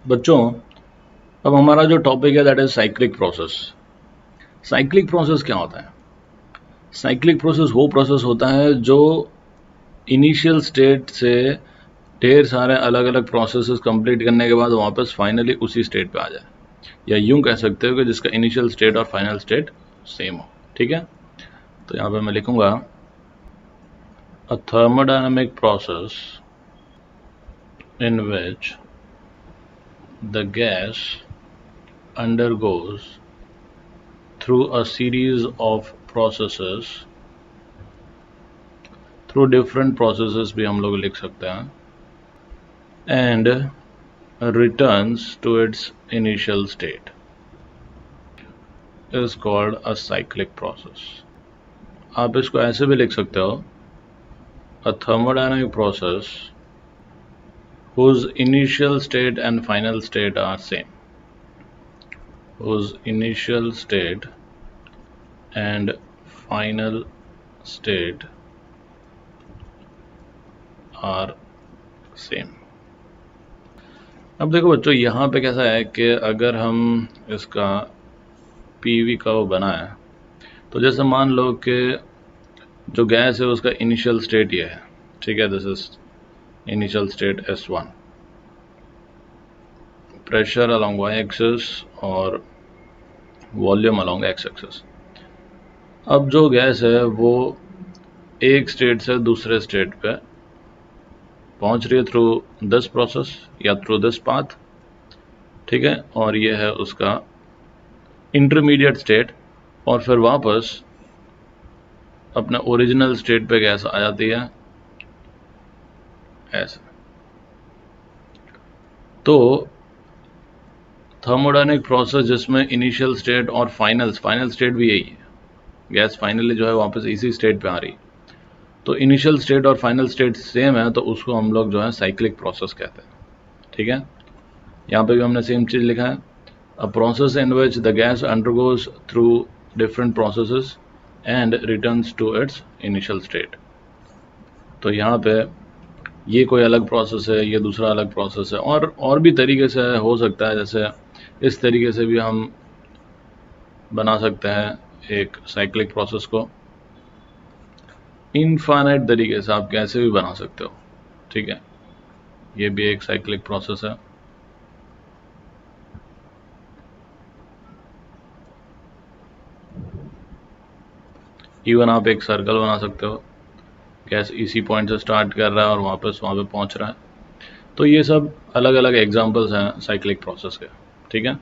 बच्चों, अब हमारा जो टॉपिक है that is cyclic process. Cyclic process क्या होता है? साइक्लिक प्रोसेस वो प्रोसेस होता है जो इनिशियल स्टेट से ढेर सारे अलग अलग प्रोसेसेस कंप्लीट करने के बाद वापस फाइनली उसी स्टेट पे आ जाए, या यूं कह सकते हो कि जिसका इनिशियल स्टेट और फाइनल स्टेट सेम हो। ठीक है, तो यहाँ पे मैं लिखूंगा a thermodynamic process in which the gas undergoes through a series of processes, through different processes भी हम लोग लिख सकते हैं, and returns to its initial state is called a cyclic process. आप इसको ऐसे भी लिख सकते हो, a thermodynamic process whose initial state and final state are same, whose initial state and final state are same. अब देखो बच्चों, यहाँ पे कैसा है कि अगर हम इसका पीवी का वो बनाए, तो जैसे मान लो कि जो गैस है उसका इनिशियल स्टेट ये है। ठीक है, this is initial state S1, pressure along Y axis और वॉल्यूम अलोंग एक्स एक्सिस। अब जो गैस है वो एक स्टेट से दूसरे स्टेट पे पहुंच रही है थ्रू दिस प्रोसेस या थ्रू दिस पाथ। ठीक है, और ये है उसका इंटरमीडिएट स्टेट, और फिर वापस अपने ओरिजिनल स्टेट पे गैस आ जाती है ऐसे। तो थर्मोडायनामिक प्रोसेस जिसमें इनिशियल स्टेट और फाइनल स्टेट भी यही है, गैस फाइनली जो है वापस इसी स्टेट पे आ रही, तो इनिशियल स्टेट और फाइनल स्टेट सेम है, तो उसको हम लोग जो है साइक्लिक प्रोसेस कहते हैं। ठीक है, यहाँ पे भी हमने सेम चीज लिखा है, a process in which the gas undergoes through different processes and returns to its initial state. तो यहाँ पे ये कोई अलग प्रोसेस है, ये दूसरा अलग प्रोसेस है, और भी तरीके से हो सकता है। जैसे इस तरीके से भी हम बना सकते हैं एक साइक्लिक प्रोसेस को, इनफाइनाइट तरीके से आप कैसे भी बना सकते हो। ठीक है, ये भी एक साइक्लिक प्रोसेस है। इवन आप एक सर्कल बना सकते हो, गैस इसी पॉइंट से स्टार्ट कर रहा है और वापस वहां पे पहुंच रहा है। तो ये सब अलग अलग एग्जांपल्स हैं साइक्लिक प्रोसेस के। ठीक है,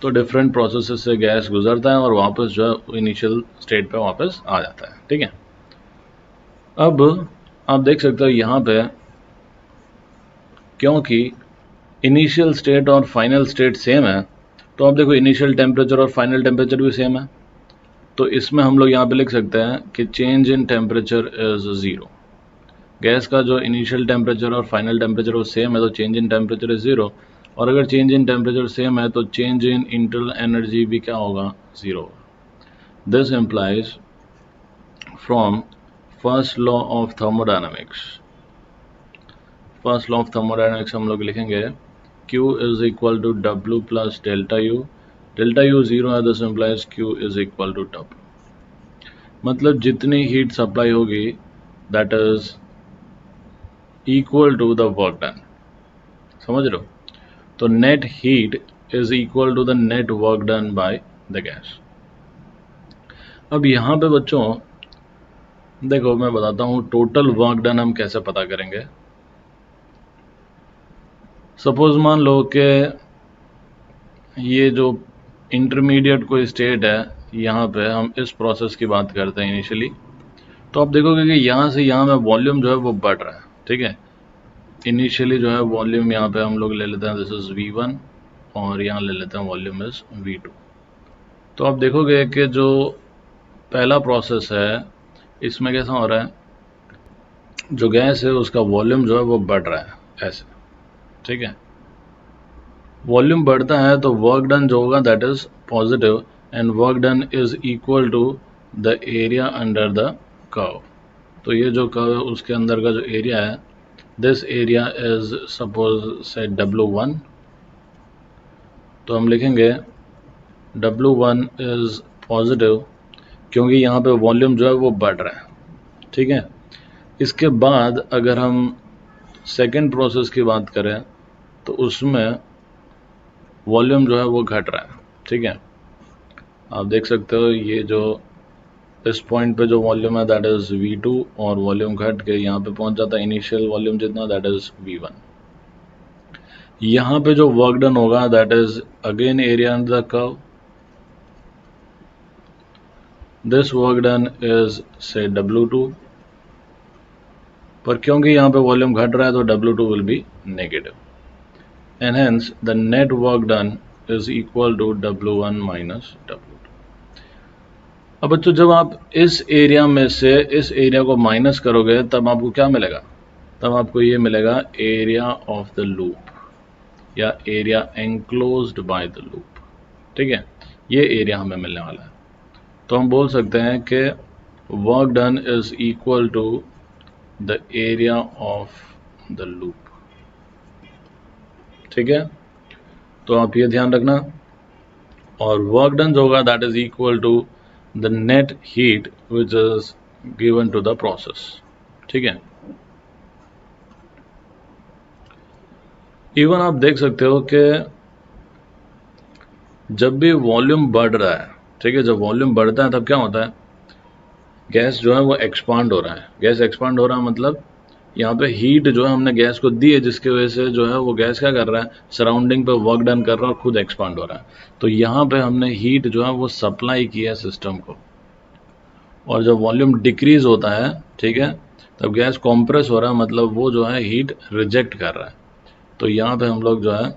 तो डिफरेंट प्रोसेसेस से गैस गुजरता है और वापस जो है इनिशियल स्टेट पे वापस आ जाता है। ठीक है, अब आप देख सकते हो यहाँ पे, क्योंकि इनिशियल स्टेट और फाइनल स्टेट सेम है, तो आप देखो इनिशियल टेम्परेचर और फाइनल टेम्परेचर भी सेम है। तो इसमें हम लोग यहाँ पे लिख सकते हैं कि change in temperature is 0। Gas का जो इनिशियल टेम्परेचर और फाइनल टेम्परेचर वो सेम है, तो चेंज इन टेम्परेचर इज 0। और अगर चेंज इन टेम्परेचर सेम है तो चेंज इन इंटरनल एनर्जी भी क्या होगा? 0 होगा। This implies from first law of thermodynamics, first law of thermodynamics हम लोग लिखेंगे Q is equal to W plus delta U। Delta U 0 है, this implies Q is equal to W। मतलब जितनी हीट सप्लाई होगी that is equal to the work done. समझ रहे हो? तो net heat is equal to the net work done by the gas. अब यहाँ पे बच्चों देखो, मैं बताता हूँ टोटल वर्क डन हम कैसे पता करेंगे। सपोज मान लो कि ये जो इंटरमीडिएट कोई स्टेट है, यहाँ पे हम इस प्रोसेस की बात करते हैं इनिशियली, तो आप देखोगे कि यहाँ से यहाँ में वॉल्यूम जो है वो बढ़ रहा है। ठीक है, इनिशियली जो है वॉल्यूम यहाँ पे हम लोग ले लेते हैं दिस इज V1, और यहाँ ले लेते हैं वॉल्यूम इज V2। तो आप देखोगे कि जो पहला प्रोसेस है इसमें कैसा हो रहा है, जो गैस है उसका वॉल्यूम जो है वो बढ़ रहा है ऐसे। ठीक है, वॉल्यूम बढ़ता है तो वर्क डन जो होगा that is positive, and work done is equal to the area under the curve. तो ये जो कर्व है उसके अंदर का जो एरिया है दिस एरिया इज सपोज से W1, तो हम लिखेंगे W1 इज पॉजिटिव क्योंकि यहाँ पे वॉल्यूम जो है वो बढ़ रहा है, ठीक है। इसके बाद अगर हम सेकेंड प्रोसेस की बात करें तो उसमें वॉल्यूम जो है वो घट रहा है, ठीक है। आप देख सकते हो ये जो इस पॉइंट पे जो वॉल्यूम है दैट इज V2 और वॉल्यूम घट के यहाँ पे पहुंच जाता है इनिशियल वॉल्यूम जितना, दैट इज V1। यहाँ पे जो वर्क डन होगा that is again area under the curve, this work done is से W2, पर क्योंकि यहाँ पे वॉल्यूम घट रहा है तो W2 will be negative, and hence the net work done is equal to W1 minus W2। अब बच्चों जब आप इस एरिया में से इस एरिया को माइनस करोगे तब आपको क्या मिलेगा, तब आपको ये मिलेगा एरिया ऑफ द लूप या area enclosed by the loop, ठीक है। ये एरिया हमें मिलने वाला है। तो हम बोल सकते हैं कि work done is equal to the area of the loop, ठीक है। तो आप ये ध्यान रखना, और वर्क डन जो होगा that is equal to the net heat which is given to the process, ठीक है। इवन आप देख सकते हो कि जब भी वॉल्यूम बढ़ रहा है, ठीक है, जब वॉल्यूम बढ़ता है तब क्या होता है, गैस जो है वो एक्सपांड हो रहा है। गैस एक्सपांड हो रहा है मतलब यहाँ पे हीट जो है हमने गैस को दी है, जिसकी वजह से जो है वो गैस क्या कर रहा है, सराउंडिंग पे वर्क डन कर रहा है और खुद एक्सपांड हो रहा है। तो यहाँ पे हमने हीट जो है वो सप्लाई किया है सिस्टम को, और जब वॉल्यूम डिक्रीज होता है, ठीक है, तब गैस कॉम्प्रेस हो रहा है, मतलब वो जो है हीट रिजेक्ट कर रहा है। तो यहाँ पे हम लोग जो है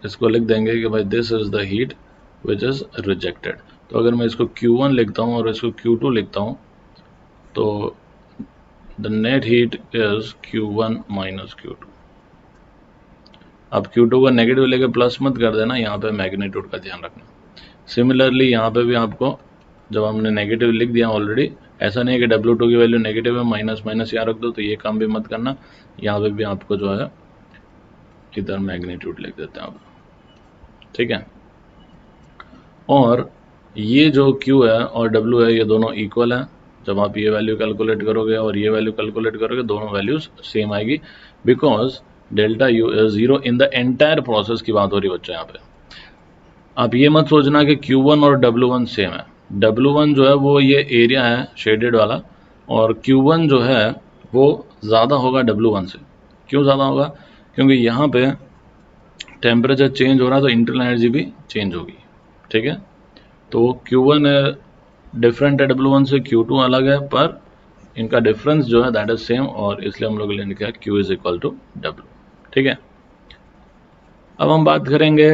इसको लिख देंगे कि भाई this is the heat which is rejected. तो अगर मैं इसको Q1 लिखता हूँ और इसको Q2 लिखता हूँ तो the net heat is Q1 minus Q2। अब Q2 का नेगेटिव लेके प्लस मत कर देना, यहाँ पे मैग्नीट्यूड का ध्यान रखना। सिमिलरली यहाँ पे भी आपको जब हमने नेगेटिव लिख दिया ऑलरेडी, ऐसा नहीं है कि W2 की वैल्यू नेगेटिव है माइनस माइनस यहाँ रख दो, तो ये काम भी मत करना। यहाँ पे भी आपको जो है इधर मैग्नीट्यूड लिख देते हैं आप, ठीक है। और ये जो Q है और W है ये दोनों इक्वल है। जब आप ये वैल्यू कैलकुलेट करोगे और ये वैल्यू कैलकुलेट करोगे दोनों वैल्यूज सेम आएगी, because delta U is zero in the entire process की बात हो रही है बच्चों यहाँ पे। आप ये मत सोचना कि Q1 और W1 सेम है। W1 जो है वो ये एरिया है शेडेड वाला, और Q1 जो है वो ज़्यादा होगा W1 से। क्यों ज़्यादा होगा, क्योंकि यहाँ पे टेम्परेचर चेंज हो रहा है तो इंटरनल एनर्जी भी चेंज होगी, ठीक है। तो Q1 डिफरेंट है W1 से, Q2 अलग है, पर इनका डिफरेंस जो है दैट इज सेम, और इसलिए हम लोग ने लिखा है Q is equal to W, ठीक है। अब हम बात करेंगे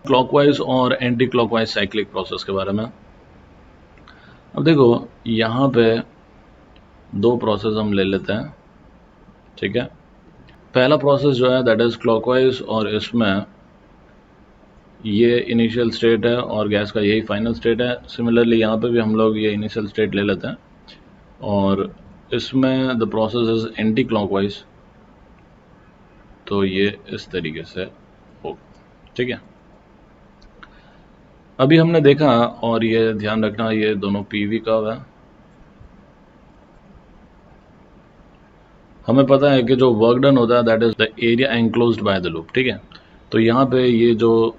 क्लॉकवाइज और एंटी क्लॉकवाइज साइक्लिक प्रोसेस के बारे में। अब देखो यहाँ पे दो प्रोसेस हम ले लेते हैं, ठीक है। पहला प्रोसेस जो है दैट इज क्लॉकवाइज, और इसमें ये इनिशियल स्टेट है और गैस का यही फाइनल स्टेट है। सिमिलरली यहाँ पे भी हम लोग ये इनिशियल स्टेट ले लेते हैं, और इसमें the process is anti clockwise, तो ये इस तरीके से होगा, ठीक है। अभी हमने देखा, और ये ध्यान रखना ये दोनों PV कर्व है। हमें पता है कि जो वर्क डन होता है that is the area enclosed by the loop, ठीक है। तो यहाँ पे ये जो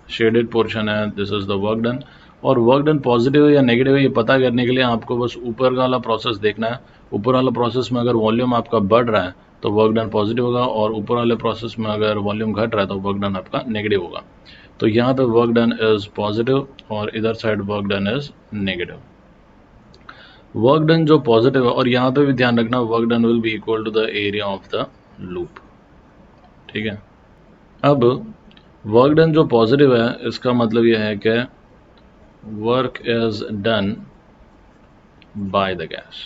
शेडेड पोर्शन है this is the work done, और वर्क डन पॉजिटिव है या नेगेटिव है ये पता करने के लिए आपको बस ऊपर वाला प्रोसेस देखना है। ऊपर वाला प्रोसेस में अगर वॉल्यूम आपका बढ़ रहा है तो वर्क डन पॉजिटिव होगा, और ऊपर वाले प्रोसेस में अगर वॉल्यूम घट रहा है तो वर्क डन आपका नेगेटिव होगा। तो यहाँ पे वर्क डन इज पॉजिटिव और इधर side work done is negative. Work done जो पॉजिटिव है, और यहाँ पे भी ध्यान रखना work done will be equal to the area of the loop, ठीक है। अब वर्क डन जो पॉजिटिव है इसका मतलब यह है कि work is done by the gas,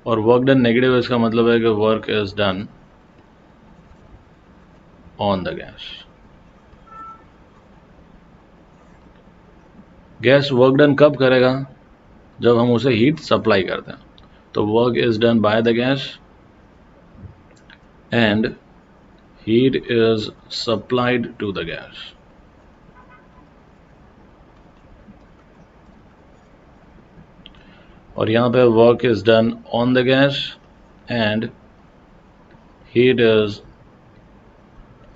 और वर्क डन नेगेटिव है इसका मतलब है कि work is done on the gas. Gas work done कब करेगा, जब हम उसे हीट सप्लाई करते हैं। तो work is done by the gas and heat is supplied to the gas. और यहाँ पे work is done on the gas and heat is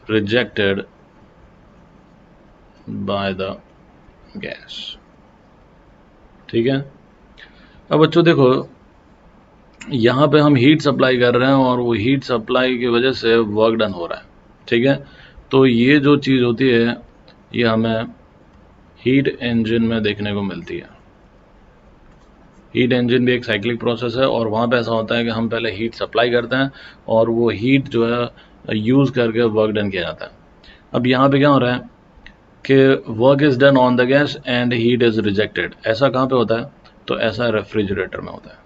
rejected by the gas. ठीक है। अब बच्चों देखो, यहाँ पे हम हीट सप्लाई कर रहे हैं और वो हीट सप्लाई की वजह से वर्क डन हो रहा है। ठीक है, तो ये जो चीज़ होती है ये हमें हीट इंजन में देखने को मिलती है। हीट इंजन भी एक साइक्लिक प्रोसेस है और वहाँ पे ऐसा होता है कि हम पहले हीट सप्लाई करते हैं और वो हीट जो है यूज़ करके वर्क डन किया जाता है। अब यहाँ पे क्या हो रहा है कि work is done on the gas and heat is rejected. ऐसा कहाँ पे होता है? तो ऐसा रेफ्रिजरेटर में होता है।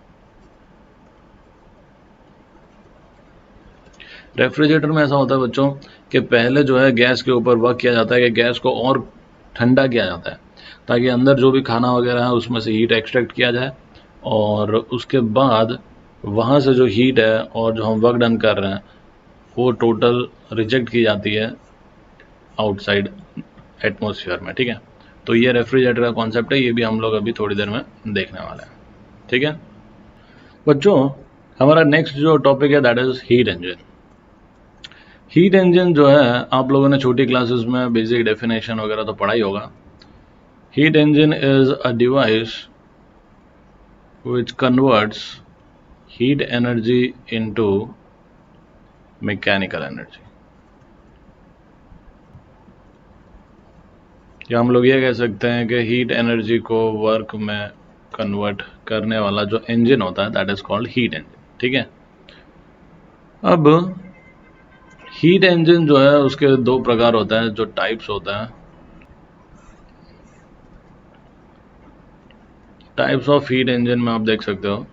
रेफ्रिजरेटर में ऐसा होता है बच्चों कि पहले जो है गैस के ऊपर वर्क किया जाता है कि गैस को और ठंडा किया जाता है ताकि अंदर जो भी खाना वगैरह है उसमें से हीट एक्सट्रैक्ट किया जाए और उसके बाद वहाँ से जो हीट है और जो हम वर्क डन कर रहे हैं वो टोटल रिजेक्ट की जाती है आउटसाइड एटमॉस्फेयर में। ठीक है, तो ये रेफ्रिजरेटर का कॉन्सेप्ट है, ये भी हम लोग अभी थोड़ी देर में देखने वाले हैं। ठीक है बच्चों, हमारा नेक्स्ट जो टॉपिक है that is heat engine. Heat engine जो है आप लोगों ने छोटी क्लासेस में बेसिक डेफिनेशन वगैरह तो पढ़ा ही होगा। Heat engine is a device which converts heat energy into mechanical energy। या हम लोग ये कह सकते हैं कि हीट एनर्जी को वर्क में कन्वर्ट करने वाला जो इंजन होता है that is called heat engine. ठीक है, अब हीट इंजन जो है उसके दो प्रकार होते हैं, जो टाइप्स होते हैं। टाइप्स ऑफ हीट इंजन में आप देख सकते हो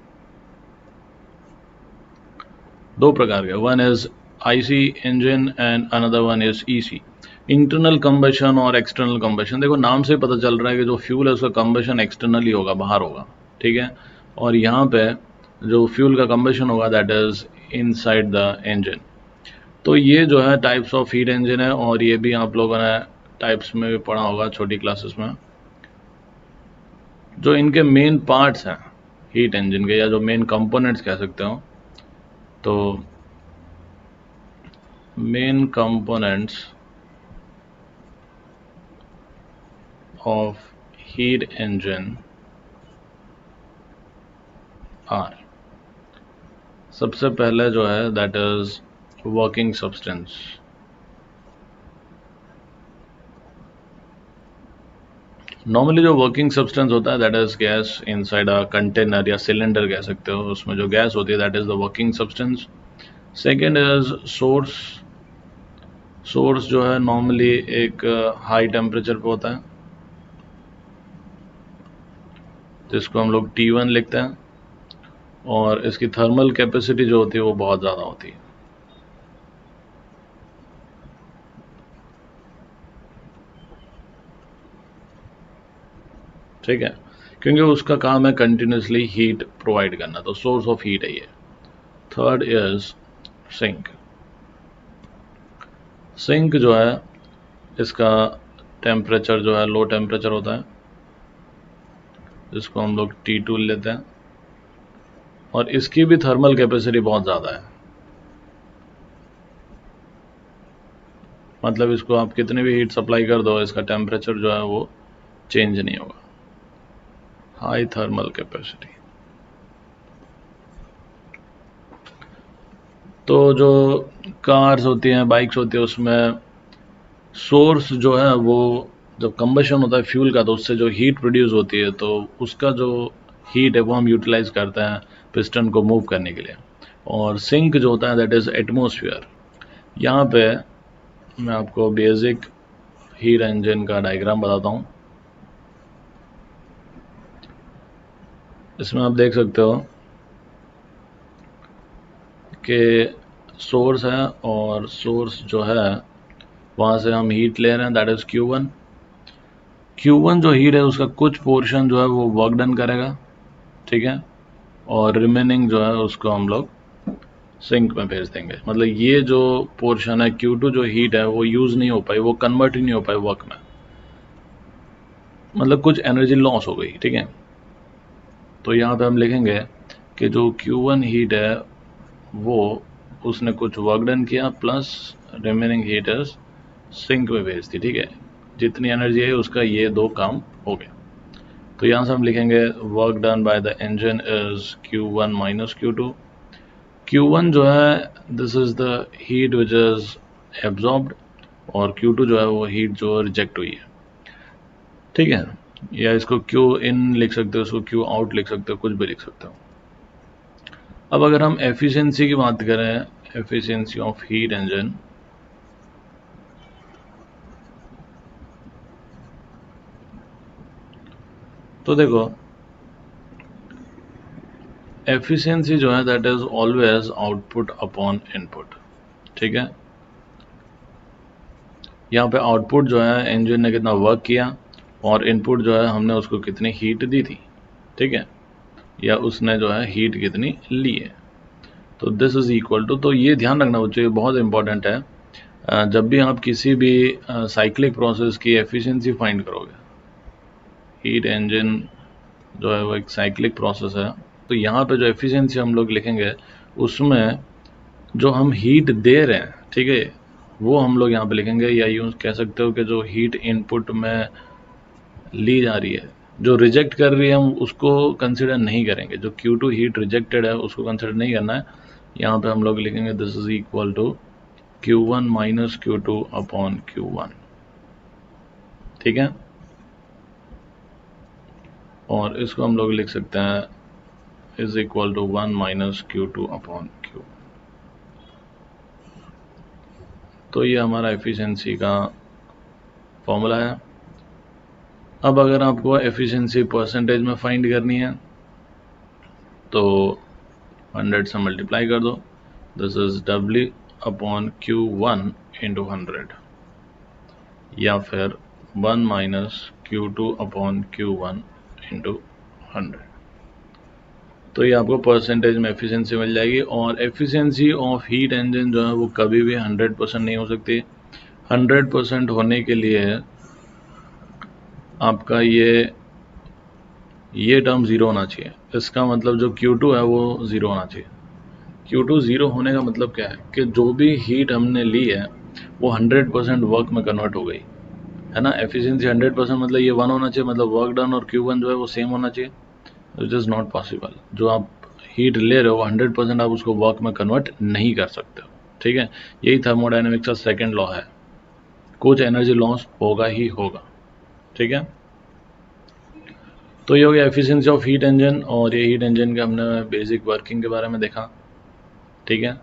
दो प्रकार के, one is IC engine and another one is EC, internal combustion और एक्सटर्नल कंबशन। देखो नाम से पता चल रहा है कि जो फ्यूल है उसका कंबशन एक्सटर्नली होगा, बाहर होगा। ठीक है, और यहाँ पे जो फ्यूल का कंबशन होगा that is inside the engine. तो ये जो है टाइप्स ऑफ हीट इंजन है और ये भी आप लोगों ने टाइप्स में भी पढ़ा होगा छोटी क्लासेस में। जो इनके मेन पार्ट्स हैं हीट इंजन के, या जो मेन कंपोनेंट्स कह सकते हो, तो main components of heat engine are, सबसे पहले जो है that is working substance. Normally जो वर्किंग सब्सटेंस होता है that is gas inside a container या सिलेंडर कह सकते हो, उसमें जो गैस होती है that is the working substance. Second is source. Source जो है नॉर्मली एक हाई टेम्परेचर पे होता है जिसको हम लोग T1 लिखते हैं और इसकी थर्मल कैपेसिटी जो होती है वो बहुत ज़्यादा होती है। ठीक है, क्योंकि उसका काम है कंटिन्यूसली हीट प्रोवाइड करना, तो सोर्स ऑफ हीट है ये। Third is sink. सिंक जो है इसका टेम्परेचर जो है लो टेम्परेचर होता है जिसको हम लोग T2 लेते हैं और इसकी भी थर्मल कैपेसिटी बहुत ज़्यादा है, मतलब इसको आप कितनी भी हीट सप्लाई कर दो इसका टेम्परेचर जो है वो चेंज नहीं होगा, हाई थर्मल कैपेसिटी। तो जो कार्स होती हैं, बाइक्स होती है, उसमें सोर्स जो है वो जब कंबशन होता है फ्यूल का तो उससे जो हीट प्रोड्यूस होती है तो उसका जो हीट है वो हम यूटिलाइज करते हैं पिस्टन को मूव करने के लिए। और सिंक जो होता है दैट इज एटमॉस्फेयर। यहाँ पे मैं आपको बेसिक हीट इंजन का डायग्राम बताता हूँ। इसमें आप देख सकते हो कि सोर्स है और सोर्स जो है वहाँ से हम हीट ले रहे हैं दैट इज Q1। Q1 जो हीट है उसका कुछ पोर्शन जो है वो वर्क डन करेगा। ठीक है, और रिमेनिंग जो है उसको हम लोग सिंक में भेज देंगे। मतलब ये जो पोर्शन है Q2 जो हीट है वो यूज़ नहीं हो पाई, वो कन्वर्ट ही नहीं हो पाई वर्क में, मतलब कुछ एनर्जी लॉस हो गई। ठीक है, तो यहाँ पे हम लिखेंगे कि जो Q1 हीट है वो उसने कुछ वर्क डन किया plus remaining heat is sink में भेज दी। ठीक है, जितनी एनर्जी है उसका ये दो काम हो गए। तो यहाँ से हम लिखेंगे work done by the engine is Q1 minus Q2। Q1 जो है this is the heat which is absorbed, और Q2 जो है वो हीट जो रिजेक्ट हुई है। ठीक है, या इसको Q इन लिख सकते हो, इसको Q आउट लिख सकते हो, कुछ भी लिख सकते हो। अब अगर हम एफिशिएंसी की बात करें, एफिशिएंसी ऑफ हीट इंजन, तो देखो एफिशिएंसी जो है that is always output upon input. ठीक है, यहाँ पे आउटपुट जो है इंजन ने कितना वर्क किया, और इनपुट जो है हमने उसको कितनी हीट दी थी। ठीक है, या उसने जो है हीट कितनी ली है। तो दिस इज इक्वल टू, तो ये ध्यान रखना बच्चों, ये बहुत इंपॉर्टेंट है। जब भी आप किसी भी साइक्लिक प्रोसेस की एफिशिएंसी फाइंड करोगे, हीट इंजन जो है वो एक साइक्लिक प्रोसेस है, तो यहाँ पे जो एफिशिएंसी हम लोग लिखेंगे उसमें जो हम हीट दे रहे हैं, ठीक है, वो हम लोग यहाँ पे लिखेंगे, या यूँ कह सकते हो कि जो हीट इनपुट में ली जा रही है, जो रिजेक्ट कर रही है हम उसको कंसिडर नहीं करेंगे। जो Q2 हीट रिजेक्टेड है उसको कंसिडर नहीं करना है। यहाँ पे हम लोग लिखेंगे this is equal to Q1 minus Q2 upon Q1। ठीक है, और इसको हम लोग लिख सकते हैं is equal to 1 minus Q2 upon Q। तो ये हमारा एफिशिएंसी का फॉर्मूला है। अब अगर आपको एफिशिएंसी परसेंटेज में फाइंड करनी है तो 100 से मल्टीप्लाई कर दो, this is W upon Q1 into 100, या फिर 1 minus Q2 upon Q1 into 100। तो ये आपको परसेंटेज में एफिशिएंसी मिल जाएगी। और एफिशिएंसी ऑफ हीट इंजन जो है वो कभी भी 100% नहीं हो सकती। 100% होने के लिए आपका ये टर्म ज़ीरो होना चाहिए। इसका मतलब जो Q2 है वो ज़ीरो होना चाहिए। Q2 ज़ीरो होने का मतलब क्या है कि जो भी हीट हमने ली है वो 100% वर्क में कन्वर्ट हो गई है ना। एफिशिएंसी 100% मतलब ये 1 होना चाहिए, मतलब वर्क डन और Q1 जो है वो सेम होना चाहिए, इट इज़ नॉट पॉसिबल। जो आप हीट ले रहे हो 100% आप उसको वर्क में कन्वर्ट नहीं कर सकते हो। ठीक है, यही थर्मोडायनेमिक्स का सेकेंड लॉ है, कुछ एनर्जी लॉस होगा ही होगा। ठीक है, तो ये हो गया एफिशिएंसी ऑफ हीट इंजन, और ये हीट इंजन के हमने बेसिक वर्किंग के बारे में देखा। ठीक है,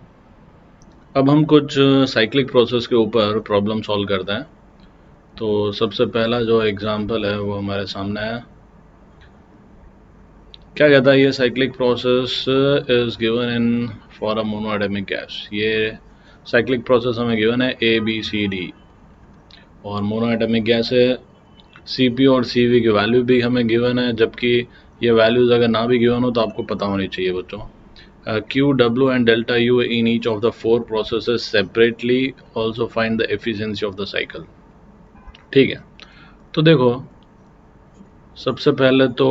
अब हम कुछ साइक्लिक प्रोसेस के ऊपर प्रॉब्लम सॉल्व करते हैं। तो सबसे पहला जो एग्जांपल है वो हमारे सामने है। क्या कहता है, ये cyclic process is given in for a monoatomic gas. ये साइक्लिक प्रोसेस हमें गिवन है ABCD, और मोनोएटॉमिक गैस है। CP और CV की वैल्यू भी हमें गिवन है, जबकि ये वैल्यूज अगर ना भी गिवन हो तो आपको पता होनी चाहिए बच्चों। Q, W and delta U in each of the four processes separately also find the efficiency of the cycle। ठीक है, तो देखो सबसे पहले तो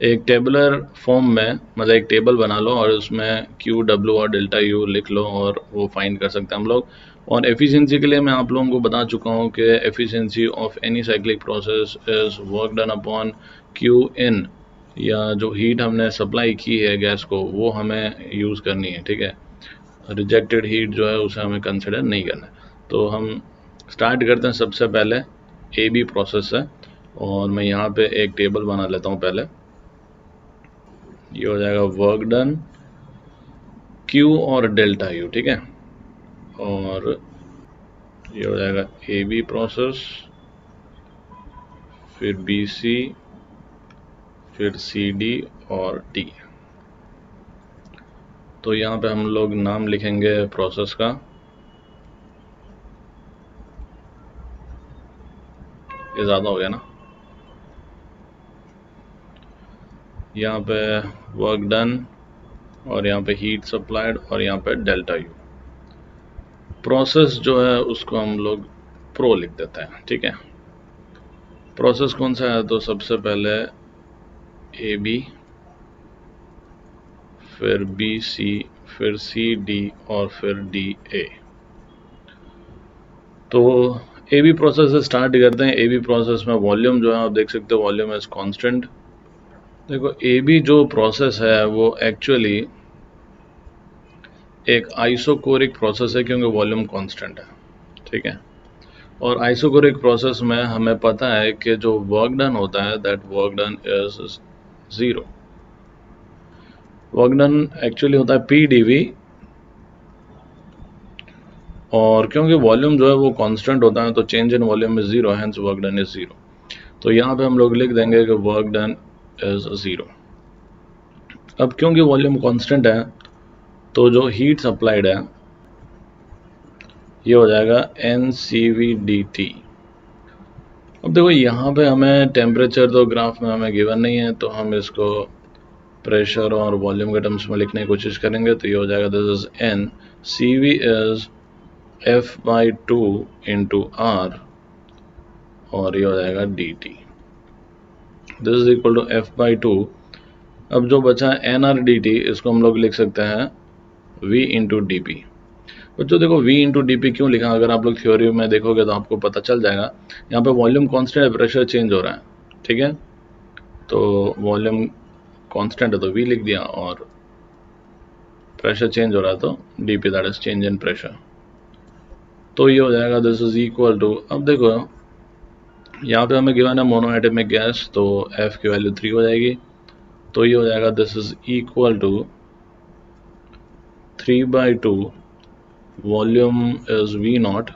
एक टेबुलर फॉर्म में, मतलब एक टेबल बना लो और उसमें Q, W और डेल्टा U लिख लो, और वो फाइंड कर सकते हैं हम लोग। और एफिशिएंसी के लिए मैं आप लोगों को बता चुका हूँ कि efficiency of any cyclic process is work done upon Q इन, या जो हीट हमने सप्लाई की है गैस को वो हमें यूज़ करनी है। ठीक है, रिजेक्टेड हीट जो है उसे हमें कंसिडर नहीं करना है। तो हम स्टार्ट करते हैं, सबसे पहले AB प्रोसेस है, और मैं यहाँ पे एक टेबल बना लेता हूँ पहले। ये हो जाएगा वर्क डन Q और डेल्टा U। ठीक है, और ये हो जाएगा AB प्रोसेस, फिर BC, फिर CD और D। तो यहाँ पे हम लोग नाम लिखेंगे प्रोसेस का, ये ज़्यादा हो गया ना। यहाँ पे वर्क डन और यहाँ पे हीट सप्लाइड और यहाँ पे डेल्टा यू। प्रोसेस जो है उसको हम लोग प्रो लिख देते हैं, ठीक है। प्रोसेस कौन सा है, तो सबसे पहले ए बी, फिर बी सी, फिर सी डी और फिर डी ए। तो ए बी प्रोसेस से स्टार्ट करते हैं। ए बी प्रोसेस में वॉल्यूम जो है आप देख सकते हो, वॉल्यूम इज कांस्टेंट। देखो ए बी जो प्रोसेस है वो एक्चुअली एक आइसोकोरिक प्रोसेस है क्योंकि वॉल्यूम कांस्टेंट है, ठीक है। और आइसोकोरिक प्रोसेस में हमें पता है कि जो वर्क डन होता है that work done is zero. Work done actually होता है पी डी वी, और क्योंकि वॉल्यूम जो है वो कांस्टेंट होता है तो change in volume is zero, hence work done is zero. तो यहाँ पे हम लोग लिख देंगे कि वर्क डन इज जीरो। अब क्योंकि वॉल्यूम कांस्टेंट है तो जो हीट सप्लाइड है ये हो जाएगा N C V D T. अब देखो यहाँ पे हमें टेम्परेचर तो ग्राफ में हमें गिवन नहीं है, तो हम इसको प्रेशर और वॉल्यूम के टर्म्स में लिखने की कोशिश करेंगे। तो ये हो जाएगा this is N, C V is F by two into R, और ये हो जाएगा D T. This is equal to F by two. अब जो बचा है एन आर डी टी, इसको हम लोग लिख सकते हैं वी इंटू डी पी। बच्चों देखो वी इंटू डी पी क्यों लिखा, अगर आप लोग थ्योरी में देखोगे तो आपको पता चल जाएगा। यहाँ पे वॉल्यूम कांस्टेंट है, प्रेशर चेंज हो रहा है, ठीक है। तो वॉल्यूम कांस्टेंट है तो वी लिख दिया, और प्रेशर चेंज हो रहा है तो D P, that is change in pressure. तो ये हो जाएगा दिस इज इक्वल टू, अब देखो यहाँ पे हमें गिवन है मोनोएटमिक गैस, तो एफ की वैल्यू 3 हो जाएगी। तो ये हो जाएगा this is equal to 3/2 volume is V naught.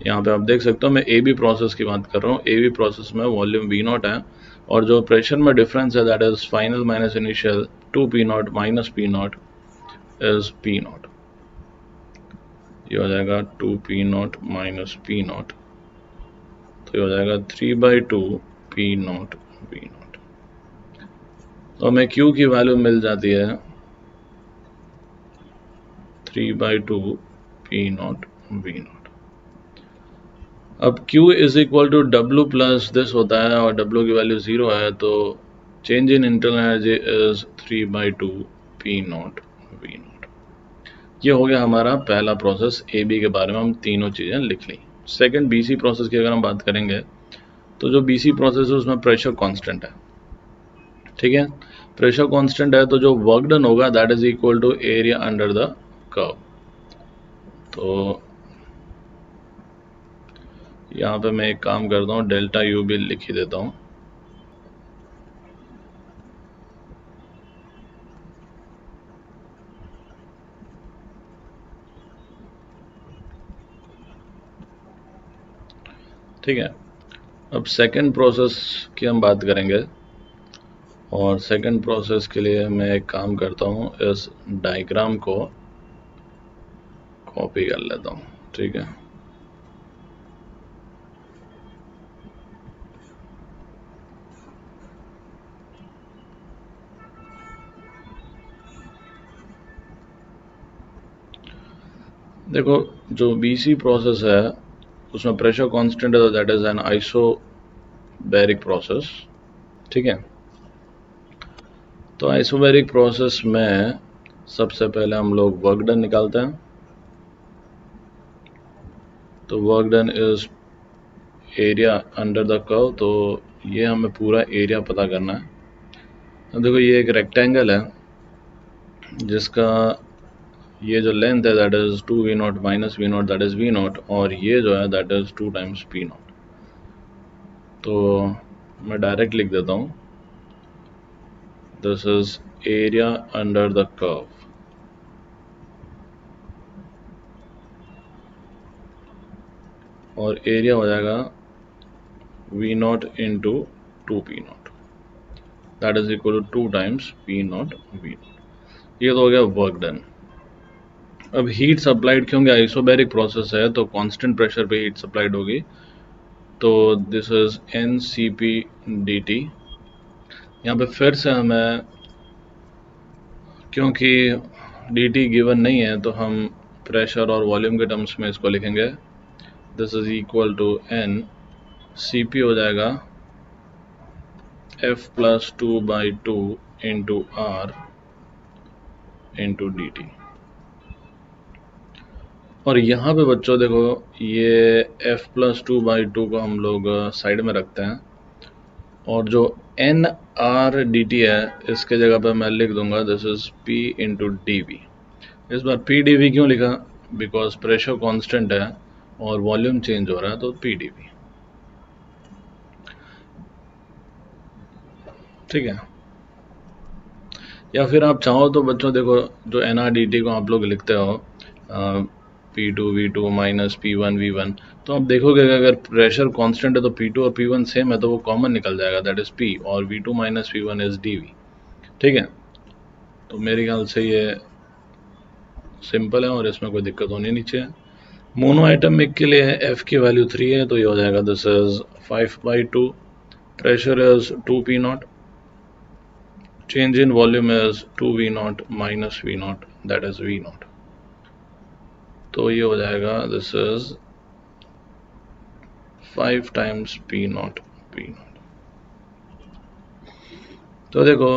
यहाँ पे आप देख सकते हो मैं ए बी प्रोसेस की बात कर रहा हूँ। ए बी प्रोसेस में वॉल्यूम वी नॉट है, और जो प्रेशर में डिफरेंस है that is final minus initial, 2 P not minus P not is P not. ये हो जाएगा 2 P not minus P naught, तो ये हो जाएगा 3/2 पी नॉट वी नॉट। तो हमें क्यू की वैल्यू मिल जाती है 3/2 पी नॉट वी नॉट। अब Q is equal to W plus this होता है, और W की वैल्यू 0 है, तो change in internal energy is 3/2 P naught V naught. ये हो गया हमारा पहला प्रोसेस ए बी के बारे में, हम तीनों चीज़ें लिख ली। सेकंड BC प्रोसेस की अगर हम बात करेंगे तो जो BC प्रोसेस है उसमें प्रेशर कांस्टेंट है, ठीक है। प्रेशर कांस्टेंट है तो जो वर्क डन होगा that is equal to area under the curve. तो यहाँ पे मैं एक काम करता हूँ, डेल्टा यू भी लिख ही देता हूँ। ठीक है। अब सेकंड प्रोसेस की हम बात करेंगे, और सेकंड प्रोसेस के लिए मैं एक काम करता हूँ, इस डायग्राम को कॉपी कर लेता हूँ, ठीक है। देखो जो BC प्रोसेस है उसमें प्रेशर कांस्टेंट है, तो that is an isobaric process, ठीक है। तो आइसोबैरिक प्रोसेस में सबसे पहले हम लोग वर्क डन निकालते हैं। तो work done is area under the curve, तो ये हमें पूरा एरिया पता करना है। अब देखो ये एक रेक्टेंगल है जिसका ये जो लेंथ है that is 2 V naught minus V naught that is V not, और ये जो है that is 2 times P naught. तो मैं डायरेक्ट लिख देता हूँ this is area under the curve, और एरिया हो जाएगा V naught into 2 P naught, that is equal to 2 times P not V naught. ये तो हो गया वर्क डन। अब हीट सप्लाइड, क्योंकि आइसोबैरिक प्रोसेस है तो कांस्टेंट प्रेशर पे हीट सप्लाइड होगी, तो this is N C P D T. यहाँ पे फिर से हमें क्योंकि dt गिवन नहीं है तो हम प्रेशर और वॉल्यूम के टर्म्स में इसको लिखेंगे। This is equal to n, Cp हो जाएगा F+2/2 into R into dt। और यहाँ पे बच्चों देखो ये F+2/2 को हम लोग साइड में रखते हैं और जो NR/dt है इसके जगह पे मैं लिख दूंगा this is P into dV। इस बार P dV क्यों लिखा? बिकॉज प्रेशर कांस्टेंट है और वॉल्यूम चेंज हो रहा है, तो P dV। ठीक है। या फिर आप चाहो तो बच्चों देखो जो NR/dt को आप लोग लिखते हो P2 V2 minus P1 V1, तो आप देखोगे कि अगर प्रेशर कांस्टेंट है तो P2 और P1 सेम है तो वो कॉमन निकल जाएगा, दैट इज P, और V2 minus P1 is dV। ठीक है, तो मेरे ख्याल से ये सिंपल है और इसमें कोई दिक्कत होनी नहीं चाहिए। मोनो आइटमिक के लिए F की वैल्यू 3 है तो ये हो जाएगा this is 5/2, pressure is 2P0, change in volume is 2V0 minus V0, that is V0। तो ये हो जाएगा this is 5 times P0 P0। तो देखो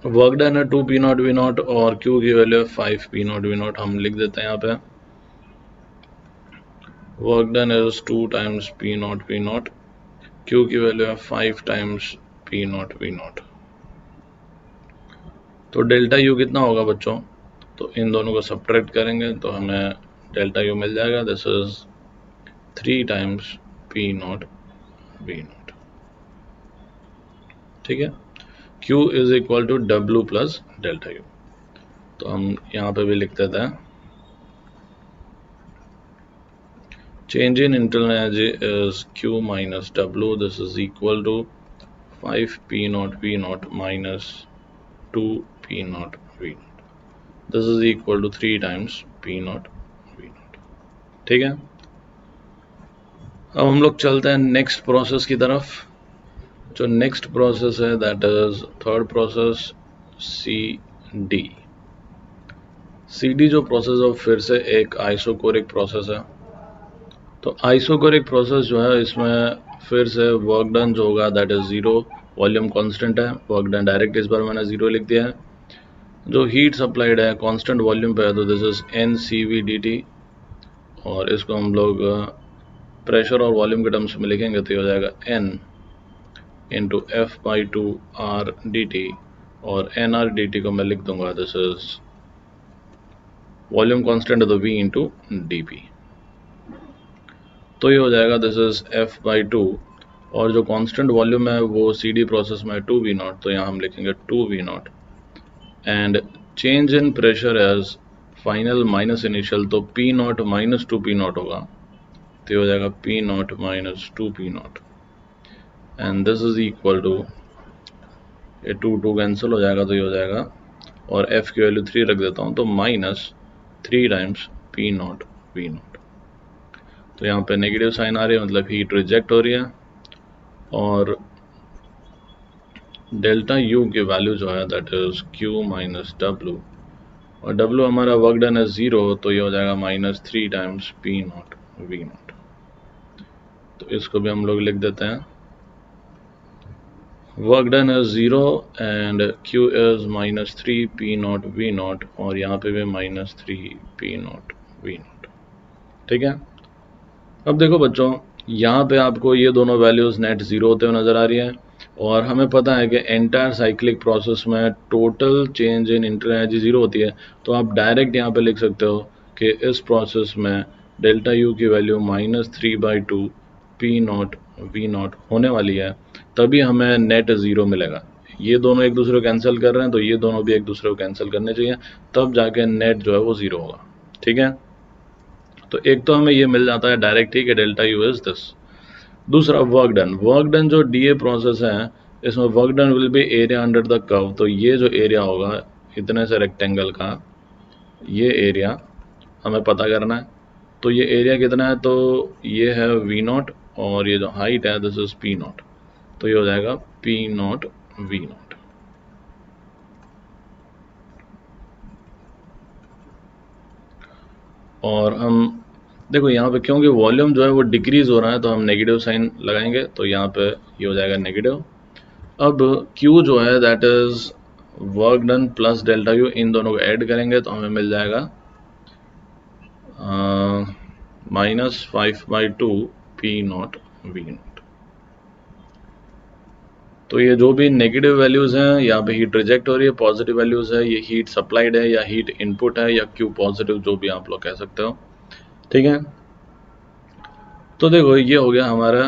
वर्क डन है 2P0 V0 और Q की वैल्यू है 5P0 V0। हम लिख देते हैं यहाँ पे work done is 2 times P0 V0, Q की वैल्यू है 5 times P0 V0। तो डेल्टा यू कितना होगा बच्चों? तो इन दोनों को सब्ट्रैक्ट करेंगे तो हमें डेल्टा यू मिल जाएगा, this is 3 times P0 V0। ठीक है, Q is equal to W plus delta U. तो हम यहाँ पे भी लिख देते हैं change in internal energy is Q minus W, this is equal to 5P0 V0 minus 2P0 V0, this is equal to 3 times P0 V0। ठीक है, अब हम लोग चलते हैं नेक्स्ट प्रोसेस की तरफ। जो नेक्स्ट प्रोसेस है that is third process CD। CD जो प्रोसेस है फिर से एक आइसोकोरिक प्रोसेस है। तो आइसोकोरिक प्रोसेस जो है इसमें फिर से वर्क डन जो होगा दैट इज 0, वॉल्यूम कांस्टेंट है, वर्क डन डायरेक्ट इस बार मैंने 0 लिख दिया है। जो हीट सप्लाइड है कांस्टेंट वॉल्यूम पे है तो दिस इज NCV/dt, और इसको हम लोग प्रेशर और वॉल्यूम के टर्म्स में लिखेंगे तो ये हो जाएगा N इंटू F/2 R/dt, और NR/dt को मैं लिख दूंगा दिस इज वॉल्यूम कांस्टेंट है तो V इंटू dP। तो ये हो जाएगा दिस इज F/2, और जो कांस्टेंट वॉल्यूम है वो CD प्रोसेस में 2V0, तो यहाँ हम लिखेंगे 2V0, and change in pressure as final minus initial, तो P0 माइनस 2P0 होगा, तो ये हो जाएगा P0 minus 2P0, and this is equal to, ये 2 कैंसिल हो जाएगा तो ये हो जाएगा, और F की वैल्यू 3 रख देता हूँ तो माइनस 3 टाइम्स P0 V0। तो यहाँ पे नेगेटिव साइन आ रही है, मतलब हीट रिजेक्ट हो रही है, और डेल्टा U की वैल्यू जो है that is Q minus W, और W हमारा वर्क डन है 0, तो ये हो जाएगा माइनस 3 टाइम्स P0 V0। तो इसको भी हम लोग लिख देते हैं work done is 0 and Q is minus 3 P0 V0, और यहाँ पे भी माइनस 3 P0 V0। ठीक है, अब देखो बच्चों यहाँ पे आपको ये दोनों वैल्यूज नेट 0 होते हुए नजर आ रही है, और हमें पता है कि एंटायर साइक्लिक प्रोसेस में total change in inter energy 0 होती है। तो आप डायरेक्ट यहाँ पे लिख सकते हो कि इस प्रोसेस में डेल्टा यू की वैल्यू माइनस 3/2 P0 V0 होने वाली है, तभी हमें नेट 0 मिलेगा। ये दोनों एक दूसरे को कैंसिल कर रहे हैं तो ये दोनों भी एक दूसरे को कैंसिल करने चाहिए, तब जाके नेट जो है वो 0 होगा। ठीक है, तो एक तो हमें ये मिल जाता है डायरेक्ट ही कि डेल्टा यू इज दिस। दूसरा वर्क डन, वर्क डन जो DA प्रोसेस है इसमें work done will B area under the curve. तो ये जो एरिया होगा इतने से रेक्टेंगल का, ये एरिया हमें पता करना है। तो ये एरिया कितना है, तो ये है V0, और ये जो हाइट है दिस इज P0, तो ये हो जाएगा P0 V0। और हम देखो यहाँ पे क्योंकि वॉल्यूम जो है वो डिक्रीज हो रहा है तो हम नेगेटिव साइन लगाएंगे, तो यहाँ पे ये हो जाएगा नेगेटिव। अब Q जो है that is work done plus delta U, इन दोनों को ऐड करेंगे तो हमें मिल जाएगा -5/2 P नॉट V नॉट। तो ये जो भी नेगेटिव वैल्यूज हैं यहाँ पे हीट रिजेक्ट हो रही है, पॉजिटिव वैल्यूज है ये हीट सप्लाइड है या हीट इनपुट है या Q पॉजिटिव, जो भी आप लोग कह सकते हो, ठीक है। तो देखो ये हो गया हमारा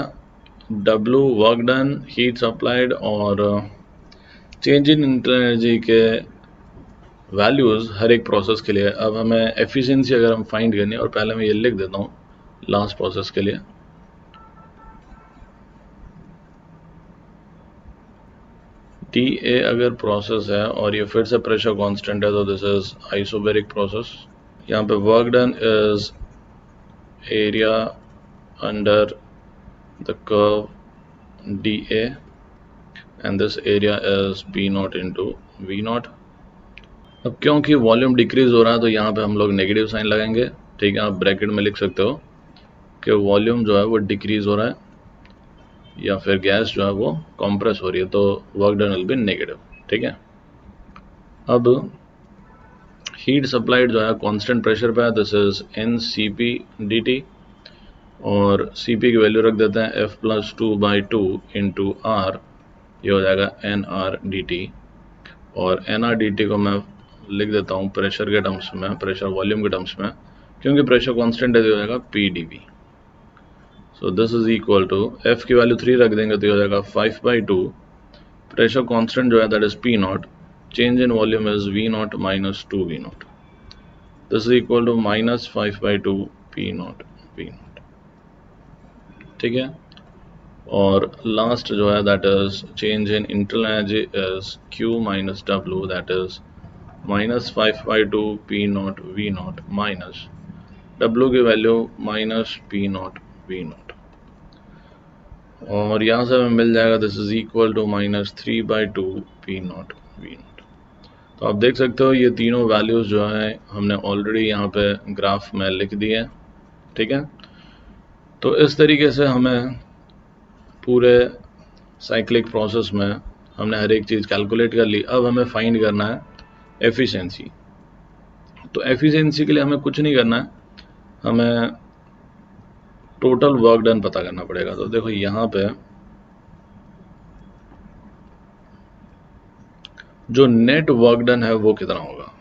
W work done, heat supplied और चेंज इन इंटरनल एनर्जी के वैल्यूज़ हर एक प्रोसेस के लिए। अब हमें एफिशिएंसी अगर हम फाइंड करनी है, और पहले मैं ये लिख देता हूँ लास्ट प्रोसेस के लिए, TA अगर प्रोसेस है और ये फिर से प्रेशर कांस्टेंट है तो दिस इज आइसोबैरिक प्रोसेस। यहाँ पे work done is area under the curve DA and this area is P not into V not. अब क्योंकि वॉल्यूम डिक्रीज हो रहा है तो यहाँ पे हम लोग नेगेटिव साइन लगाएंगे, ठीक है। आप ब्रैकेट में लिख सकते हो कि वॉल्यूम जो है वो डिक्रीज हो रहा है या फिर गैस जो है वो कंप्रेस हो रही है, तो work done will be negative, ठीक है। अब हीट सप्लाइड जो है कांस्टेंट प्रेशर पे है, दिस इज NCP dt, और Cp की वैल्यू रख देते हैं F+2/2 इंटू R, ये हो जाएगा NR dt, और NR dt को मैं लिख देता हूँ प्रेशर के टर्म्स में, प्रेशर वॉल्यूम के टर्म्स में, क्योंकि प्रेशर कांस्टेंट है तो हो जाएगा PdV। So this is equal to F की वैल्यू 3 रख देंगे तो हो जाएगा 5/2, प्रेशर कांस्टेंट जो है that is P naught, change in volume is V naught minus 2V naught, this is equal to -5/2 P naught V naught, ठीक है। और लास्ट जो है that is change in internal energy is Q minus W, that is -5/2 P naught V naught minus W की value -P naught V naught, और यहाँ से हमें मिल जाएगा this is equal to -3/2 P naught V not. तो आप देख सकते हो ये तीनों वैल्यूज जो है हमने ऑलरेडी यहाँ पे ग्राफ में लिख दिए, ठीक है। तो इस तरीके से हमें पूरे साइक्लिक प्रोसेस में हमने हर एक चीज़ कैलकुलेट कर ली। अब हमें फाइंड करना है एफिशिएंसी। तो एफिशिएंसी के लिए हमें कुछ नहीं करना है, हमें टोटल वर्क डन पता करना पड़ेगा। तो देखो यहाँ पे जो नेट वर्क डन है वो कितना होगा,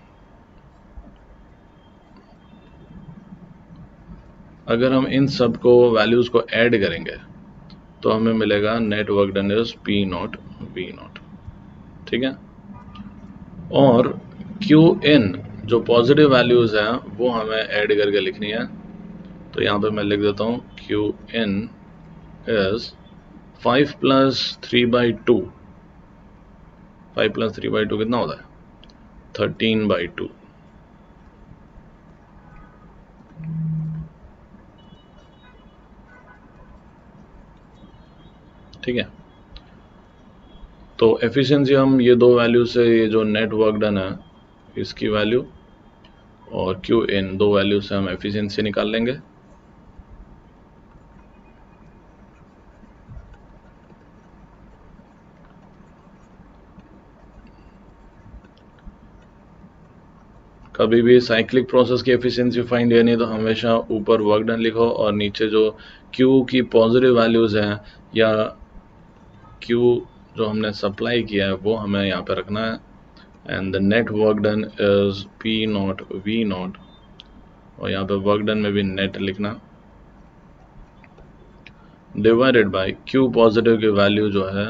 अगर हम इन सब को वैल्यूज को ऐड करेंगे तो हमें मिलेगा net work done is P naught V naught, ठीक है। और Qn जो पॉजिटिव वैल्यूज हैं वो हमें ऐड करके लिखनी है, तो यहाँ पे मैं लिख देता हूँ Qn इज 5 + 3/2, 5 + 3/2 कितना होता है 13/2, ठीक है। तो एफिशिएंसी हम ये दो वैल्यू से, ये जो नेट वर्क डन है इसकी वैल्यू और Qn दो वैल्यू से हम एफिशिएंसी निकाल लेंगे। कभी भी साइक्लिक प्रोसेस की एफिशिएंसी फाइंड करनी है तो हमेशा ऊपर वर्क डन लिखो और नीचे जो Q की पॉजिटिव वैल्यूज हैं या Q जो हमने सप्लाई किया है वो हमें यहाँ पे रखना है, and the net work done is P naught V naught, और यहाँ पे वर्क डन में भी नेट लिखना, डिवाइडेड बाय Q पॉजिटिव की वैल्यू जो है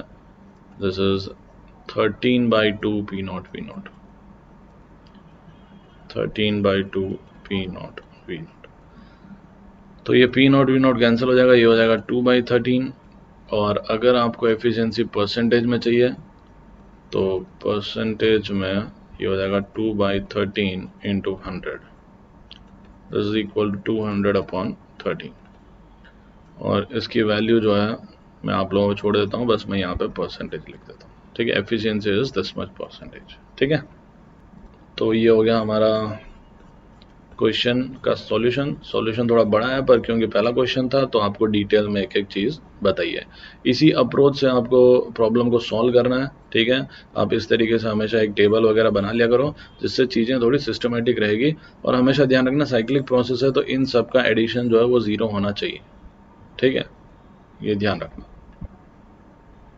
this is 13/2 P naught V not, 13/2 P naught V not. तो ये P naught V not cancel हो जाएगा, ये हो जाएगा 2/13, और अगर आपको एफिशिएंसी परसेंटेज में चाहिए तो परसेंटेज में ये हो जाएगा 2/13 into 100, this is equal to 200/13, और इसकी वैल्यू जो है मैं आप लोगों को छोड़ देता हूँ, बस मैं यहाँ पे परसेंटेज लिख देता हूँ, ठीक है। Efficiency is this much percentage, ठीक है। तो ये हो गया हमारा क्वेश्चन का सॉल्यूशन थोड़ा बड़ा है, पर क्योंकि पहला क्वेश्चन था तो आपको डिटेल में एक एक चीज़ बताइए। इसी अप्रोच से आपको प्रॉब्लम को सॉल्व करना है, ठीक है। आप इस तरीके से हमेशा एक टेबल वगैरह बना लिया करो, जिससे चीज़ें थोड़ी सिस्टमेटिक रहेगी। और हमेशा ध्यान रखना साइक्लिक प्रोसेस है तो इन सब का एडिशन जो है वो 0 होना चाहिए, ठीक है, ये ध्यान रखना।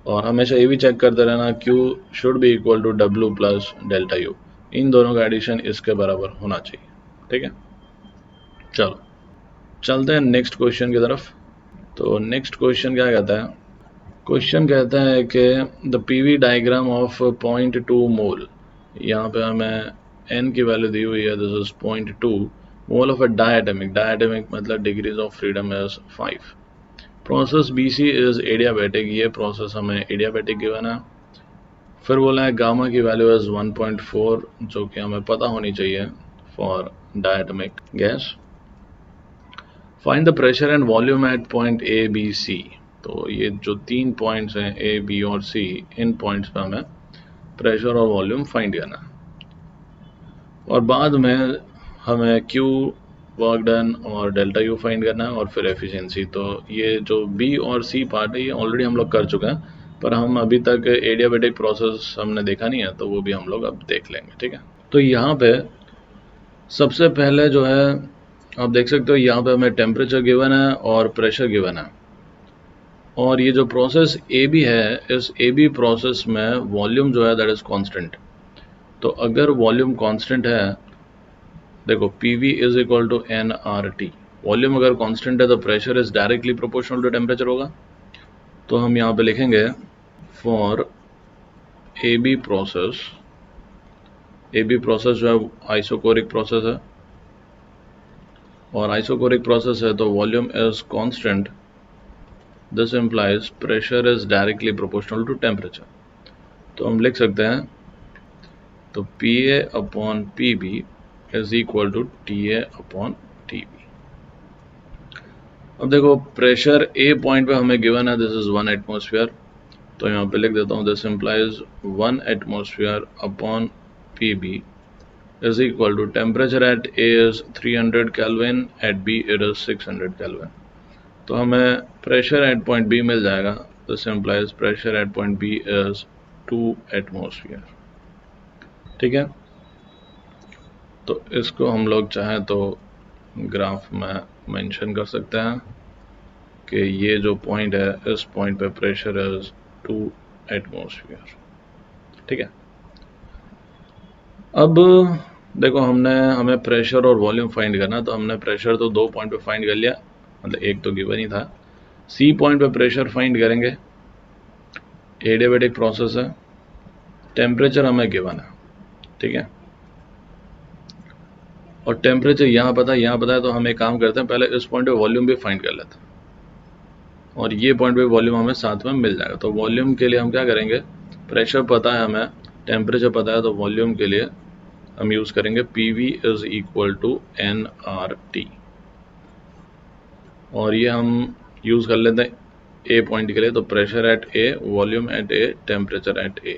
और हमेशा ये भी चेक करते रहना Q should be equal to W plus delta U, इन दोनों का एडिशन इसके बराबर होना चाहिए, ठीक है। चलो चलते हैं नेक्स्ट क्वेश्चन की तरफ। तो नेक्स्ट क्वेश्चन क्या कहता है? क्वेश्चन कहता है कि the PV diagram of 0.2 mole, यहाँ पे हमें n की वैल्यू दी हुई है, this is 0.2 mole of a diatomic मतलब degrees of freedom is 5। Process BC is adiabatic, ये प्रोसेस हमें एडियाबैटिक गिवन है। फिर बोला है गामा की वैल्यू इज 1.4, जो कि हमें पता होनी चाहिए for diatomic gas. Find the pressure and volume at point A B C। तो ये जो 3 पॉइंट्स हैं A B और C, इन पॉइंट्स पे हमें प्रेशर और वॉल्यूम फाइंड करना है। और बाद में हमें Q, वर्क डन और डेल्टा U फाइंड करना है, और फिर एफिशिएंसी। तो ये जो B और C पार्ट है ये ऑलरेडी हम लोग कर चुके हैं, पर हम अभी तक एडियाबैटिक प्रोसेस हमने देखा नहीं है, तो वो भी हम लोग अब देख लेंगे, ठीक है। तो यहाँ पे सबसे पहले जो है आप देख सकते हो, यहाँ पे हमें टेम्परेचर गिवन है और प्रेशर गिवन है। और ये जो प्रोसेस AB है, इस AB प्रोसेस में वॉल्यूम जो है दैट इज कांस्टेंट। तो अगर वॉल्यूम कांस्टेंट है, देखो PV is equal to nRT, volume अगर कांस्टेंट है तो pressure is directly proportional to temperature होगा। तो हम यहाँ पे लिखेंगे फॉर AB प्रोसेस जो है आइसोकोरिक प्रोसेस है, और आइसोकोरिक प्रोसेस है तो volume is constant, this implies pressure is directly proportional to temperature. तो हम लिख सकते हैं तो PA upon PB is equal to TA upon TB। अब देखो प्रेशर A पॉइंट पे हमें गिवन है, दिस इज 1 एटमॉस्फेयर। तो यहाँ पे लिख देता हूँ this implies 1 atmosphere upon PB is equal to temperature at A is 300 Kelvin, at B it is 600 Kelvin। तो हमें प्रेशर एट पॉइंट B मिल जाएगा, this implies pressure at point B is 2 atmosphere, ठीक है। तो इसको हम लोग चाहें तो ग्राफ में मेंशन कर सकते हैं कि ये जो पॉइंट है, इस पॉइंट पे प्रेशर इज 2 एटमॉस्फेयर, ठीक है। अब देखो हमें प्रेशर और वॉल्यूम फाइंड करना, तो हमने प्रेशर तो 2 पॉइंट पे फाइंड कर लिया, मतलब एक तो गिवन ही था। C पॉइंट पे प्रेशर फाइंड करेंगे, एडियाबैटिक प्रोसेस है, टेम्परेचर हमें गिवन है, ठीक है। और टेम्परेचर यहाँ पता है, तो हम एक काम करते हैं, पहले इस पॉइंट पे वॉल्यूम भी फाइंड कर लेते हैं, और ये पॉइंट पे वॉल्यूम हमें साथ में मिल जाएगा। तो वॉल्यूम के लिए हम क्या करेंगे, प्रेशर पता है हमें, टेम्परेचर पता है, तो वॉल्यूम के लिए हम यूज करेंगे PV is equal to nRT, और ये हम यूज कर लेते हैं A पॉइंट के लिए। तो pressure at A, volume at A, temperature at A।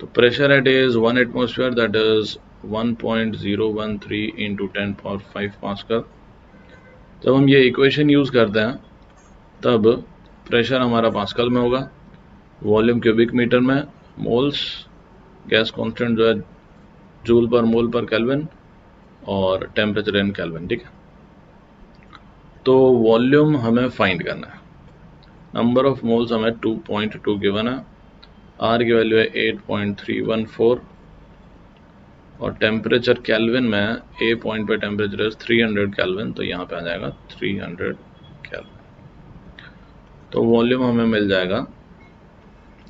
तो pressure at A is 1 atmosphere, that is 1.013 into 10 power 5 pascal. जब हम ये इक्वेशन यूज करते हैं तब प्रेशर हमारा पास्कल में होगा, वॉल्यूम क्यूबिक मीटर में, मोल्स गैस कांस्टेंट जो है जूल पर मोल पर केल्विन, और टेम्परेचर इन केल्विन, ठीक है। तो वॉल्यूम हमें फाइंड करना है, नंबर ऑफ मोल्स हमें 2.2 गिवन है, R की वैल्यू है 8.314, और टेम्परेचर केल्विन में A पॉइंट पे टेम्परेचर है 300 केल्विन, तो यहाँ पे आ जाएगा 300 केल्विन। तो वॉल्यूम हमें मिल जाएगा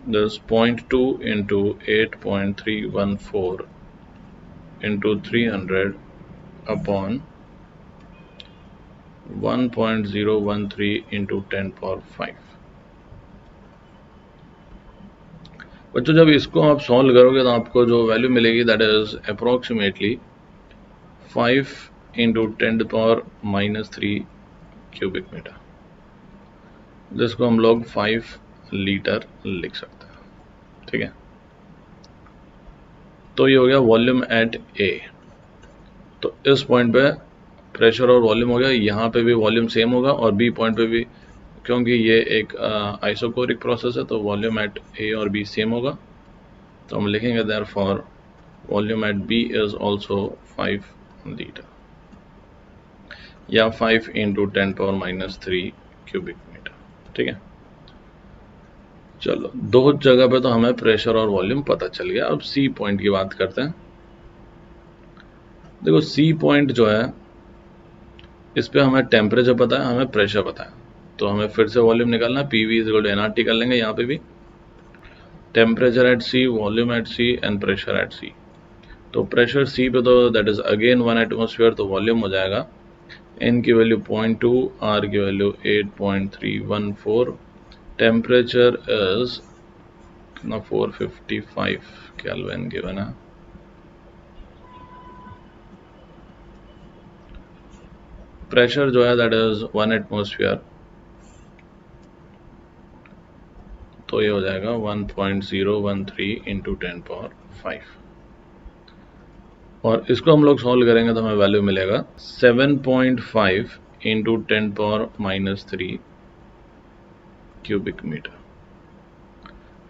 this 0.2 into 8.314 into 300 upon 1.013 into 10 power 5। बच्चों जब इसको आप सॉल्व करोगे तो आपको जो वैल्यू मिलेगी that is approximately 5 into 10 power -3 cubic metre, जिसको हम लोग 5 लीटर लिख सकते हैं, ठीक है। तो ये हो गया वॉल्यूम एट A। तो इस पॉइंट पे प्रेशर और वॉल्यूम हो गया, यहाँ पे भी वॉल्यूम सेम होगा और बी पॉइंट पे भी, क्योंकि ये एक आइसोकोरिक प्रोसेस है तो वॉल्यूम एट ए और बी सेम होगा। तो हम लिखेंगे therefore volume at B is also 5 litre या 5 इंटू 10⁻³ क्यूबिक मीटर। ठीक है, चलो दो जगह पे तो हमें प्रेशर और वॉल्यूम पता चल गया। अब सी पॉइंट की बात करते हैं। देखो सी पॉइंट जो है, इस पे हमें टेम्परेचर पता है, हमें प्रेशर पता है, तो हमें फिर से वॉल्यूम निकालना है। पी वी इज एनआरटी कर लेंगे यहाँ पे भी, temperature at C, volume at C and pressure at C. तो प्रेशर सी पे तो दैट इज अगेन 1 एटमोसफियर, तो वॉल्यूम हो जाएगा एन की वैल्यू 0.2, आर की value 8.314, temperature is 455 kelvin given है। प्रेशर जो है दैट इज 1 एटमोसफियर, तो ये हो जाएगा 1.013 इंटू 10⁻⁵। और इसको हम लोग सॉल्व करेंगे तो हमें वैल्यू मिलेगा 7.5 into 10⁻³ cubic metre,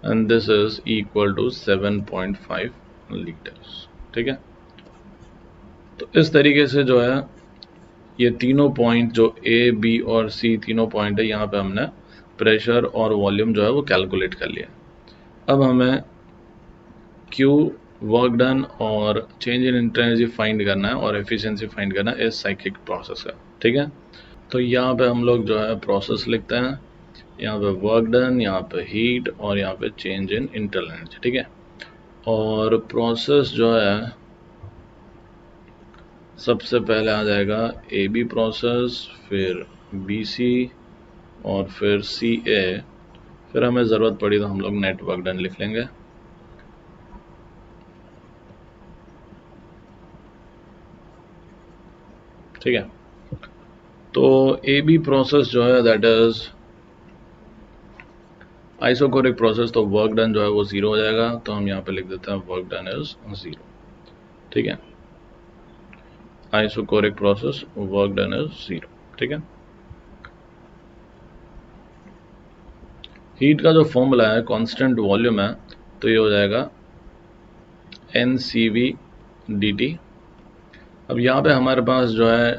and this is equal to 7.5 litres. ठीक है, तो इस तरीके से जो है ये तीनों पॉइंट जो ए बी और सी तीनों पॉइंट है, यहाँ पे हमने प्रेशर और वॉल्यूम जो है वो कैलकुलेट कर लिया। अब हमें क्यू, वर्क डन और चेंज इन एनर्जी फाइंड करना है और एफिशिएंसी फाइंड करना है इस साइक्लिक प्रोसेस का। ठीक है, तो यहाँ पे हम लोग जो है प्रोसेस लिखते हैं, यहाँ पे वर्क डन, यहाँ पे हीट और यहाँ पे चेंज इन इंटरनल एनर्जी। ठीक है, और प्रोसेस जो है सबसे पहले आ जाएगा ए बी प्रोसेस, फिर बी सी और फिर सी ए, फिर हमें ज़रूरत पड़ी तो हम लोग नेट वर्क डन लिख लेंगे। ठीक है, तो ए बी प्रोसेस जो है दैट इज आइसोकोरिक प्रोसेस, तो वर्क डन जो है वो 0 हो जाएगा, तो हम यहाँ पे लिख देते हैं वर्क डन इज 0। ठीक है, isochoric process work done is 0। ठीक है, हीट का जो फॉर्मूला है कांस्टेंट वॉल्यूम है, तो ये हो जाएगा NCV/dt। अब यहाँ पे हमारे पास जो है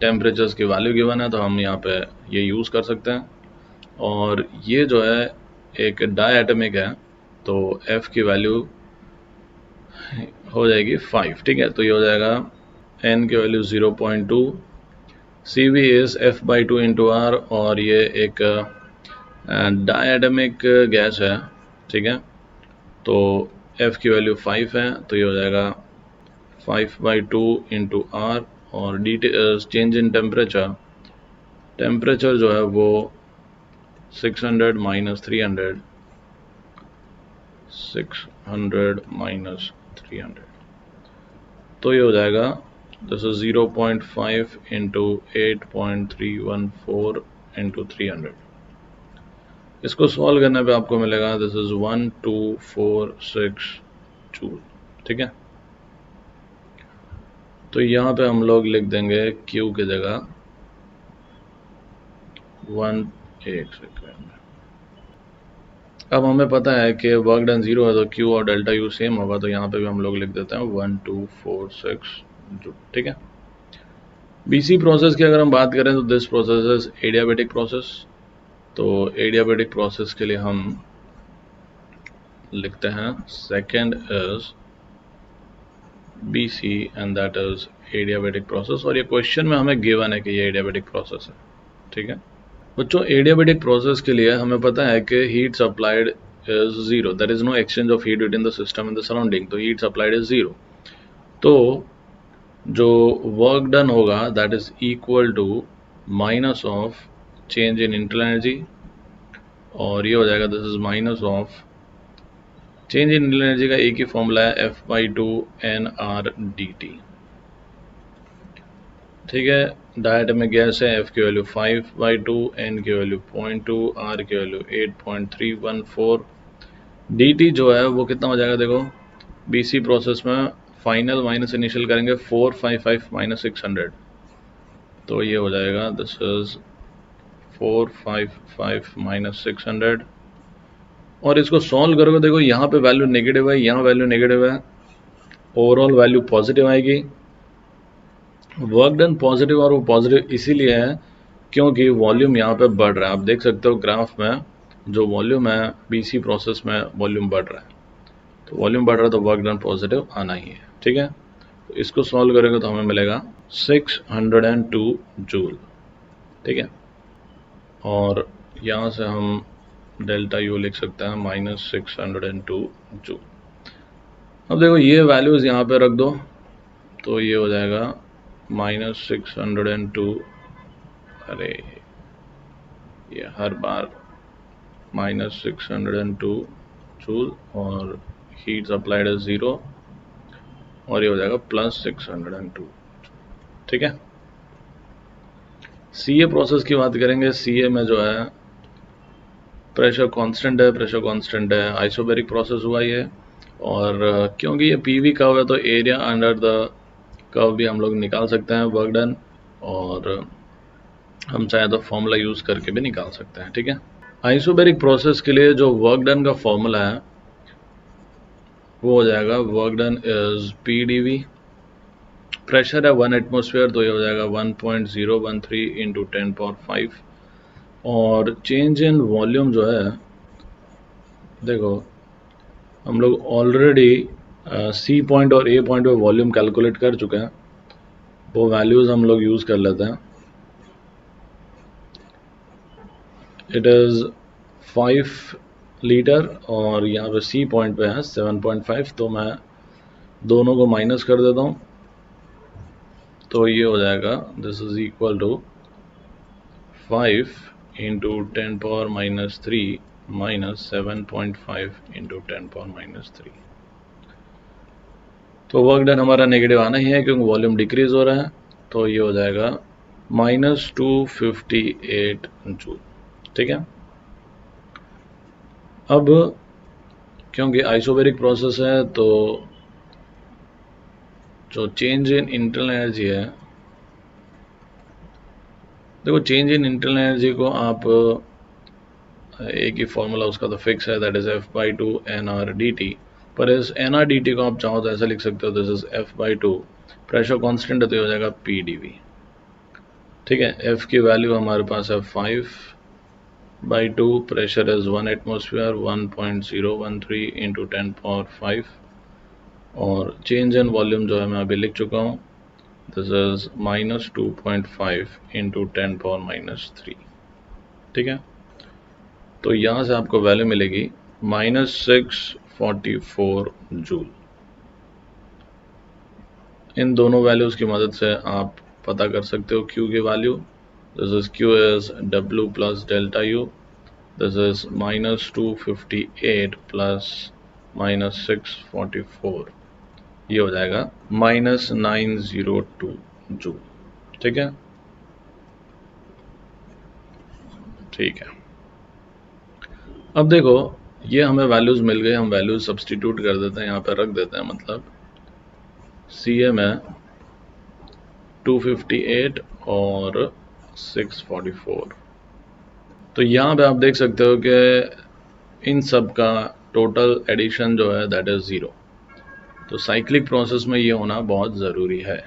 टेम्परेचर्स की वैल्यू गिवन है, तो हम यहाँ पे ये यूज़ कर सकते हैं। और ये जो है एक डायटमिक है, तो F की वैल्यू हो जाएगी 5। ठीक है, तो ये हो जाएगा N की value 0.2, CV is F/2 into R, और ये एक डायटमिक गैस है। ठीक है, तो F की वैल्यू 5 है, तो ये हो जाएगा 5/2 इंटू R, और D change in temperature, temperature जो है वो 600 माइनस 300, 600 माइनस 300, तो ये हो जाएगा दिस इज 0.5 इंटू 8.314 इंटू 300। इसको सॉल्व करने पे आपको मिलेगा दिस इज 1246 जूल। ठीक है, तो यहाँ पे हम लोग लिख देंगे Q की जगह 1 सेकेंड। अब हमें पता है कि वर्क डन 0 है, तो Q और डेल्टा U सेम होगा, तो यहाँ पे भी हम लोग लिख देते हैं 1246 जूल। ठीक है, BC प्रोसेस की अगर हम बात करें तो this process is adiabatic process, तो एडियाबेटिक प्रोसेस के लिए हम लिखते हैं second is BC and that is adiabatic process, और ये क्वेश्चन में हमें गिवन है कि ये एडियाबेटिक प्रोसेस है। ठीक है बच्चों, एडियाबेटिक प्रोसेस के लिए हमें पता है कि heat supplied is 0, there is no exchange of heat within the system in the surrounding, तो हीट सप्लाइड इज 0। तो जो वर्क डन होगा that is equal to minus of change in internal energy, और ये हो जाएगा this is minus of change in internal energy का एक ही फॉर्मूला है F/2 nRdt। ठीक है, डायटमिक गैस है, F की वैल्यू 5/2, N की वैल्यू 0.2, R की वैल्यू 8.314, dt जो है वो कितना हो जाएगा, देखो BC प्रोसेस में फाइनल माइनस इनिशियल करेंगे 455 माइनस 600, तो ये हो जाएगा दिस इज 455 माइनस 600। और इसको सॉल्व करोगे, देखो यहाँ पे वैल्यू नेगेटिव है, यहाँ वैल्यू नेगेटिव है, ओवरऑल वैल्यू पॉजिटिव आएगी। वर्क डन पॉजिटिव, और वो पॉजिटिव इसीलिए है क्योंकि वॉल्यूम यहाँ पे बढ़ रहा है। आप देख सकते हो ग्राफ में जो वॉल्यूम है बीसी प्रोसेस में वॉल्यूम बढ़ रहा है, तो वॉल्यूम बढ़ रहा है तो वर्क डन पॉजिटिव आना ही है। ठीक है, तो इसको सॉल्व करेंगे तो हमें मिलेगा 602 जूल। ठीक है, और यहाँ से हम डेल्टा यू लिख सकते हैं माइनस 602 जूल। अब देखो ये वैल्यूज यहाँ पे रख दो, तो ये हो जाएगा माइनस 602, अरे ये हर बार माइनस 602 जूल, और हीट सप्लाइड है 0, और ये हो जाएगा प्लस 602। ठीक है, सीए प्रोसेस की बात करेंगे। सीए में जो है प्रेशर कांस्टेंट है, प्रेशर कांस्टेंट है, आइसोबैरिक प्रोसेस हुआ ये, और क्योंकि ये पीवी कर्व है तो एरिया अंडर द कर्व भी हम लोग निकाल सकते हैं वर्क डन, और हम चाहे तो फॉर्मूला यूज करके भी निकाल सकते हैं। ठीक है, आइसोबैरिक प्रोसेस के लिए जो वर्क डन का फॉर्मूला है वो हो जाएगा work done is P D V, pressure है 1 एटमोसफियर, तो ये हो जाएगा 1.013 इंटू 10⁵, और चेंज इन वॉल्यूम जो है, देखो हम लोग ऑलरेडी सी पॉइंट और ए पॉइंट पे वॉल्यूम कैलकुलेट कर चुके हैं, वो वैल्यूज हम लोग यूज कर लेते हैं। इट इज 5 लीटर और यहाँ पे सी पॉइंट पे है 7.5, तो मैं दोनों को माइनस कर देता हूँ, तो ये हो जाएगा this is equal to 5 into 10⁻³ minus 7.5 into 10⁻³। तो वर्क डन हमारा नेगेटिव आना ही है क्योंकि वॉल्यूम डिक्रीज हो रहा है, तो ये हो जाएगा -258 जूल। ठीक है, अब क्योंकि आइसोबैरिक प्रोसेस है तो जो चेंज इन इंटरनल एनर्जी है, देखो चेंज इन इंटरनल एनर्जी को आप एक ही फॉर्मूला उसका तो फिक्स है, दैट इज F/2 nR/dt, पर इस nR/dt को आप चाहो तो ऐसा लिख सकते हो this is F/2, pressure constant है तो ये हो जाएगा PdV। ठीक है, F की वैल्यू हमारे पास है 5/2, प्रेशर इज 1 एटमोसफियर 1.013 इंटू 10⁵, और चेंज इन वॉल्यूम जो है मैं अभी लिख चुका हूँ, दिस इज -2.5 इंटू 10⁻³ ठीक है, तो यहाँ से आपको वैल्यू मिलेगी -644 जूल। इन दोनों वैल्यूज की मदद से आप पता कर सकते हो Q की value, this is Q is W plus delta U, this is -258 plus -644, ये हो जाएगा -902 जूल। ठीक है, ठीक है, अब देखो ये हमें वैल्यूज मिल गए, हम वैल्यूज सब्स्टिट्यूट कर देते हैं, यहाँ पे रख देते हैं, मतलब CA में 258 और 644, तो यहाँ पे आप देख सकते हो कि इन सब का टोटल एडिशन जो है दैट इज 0, तो साइक्लिक प्रोसेस में ये होना बहुत ज़रूरी है।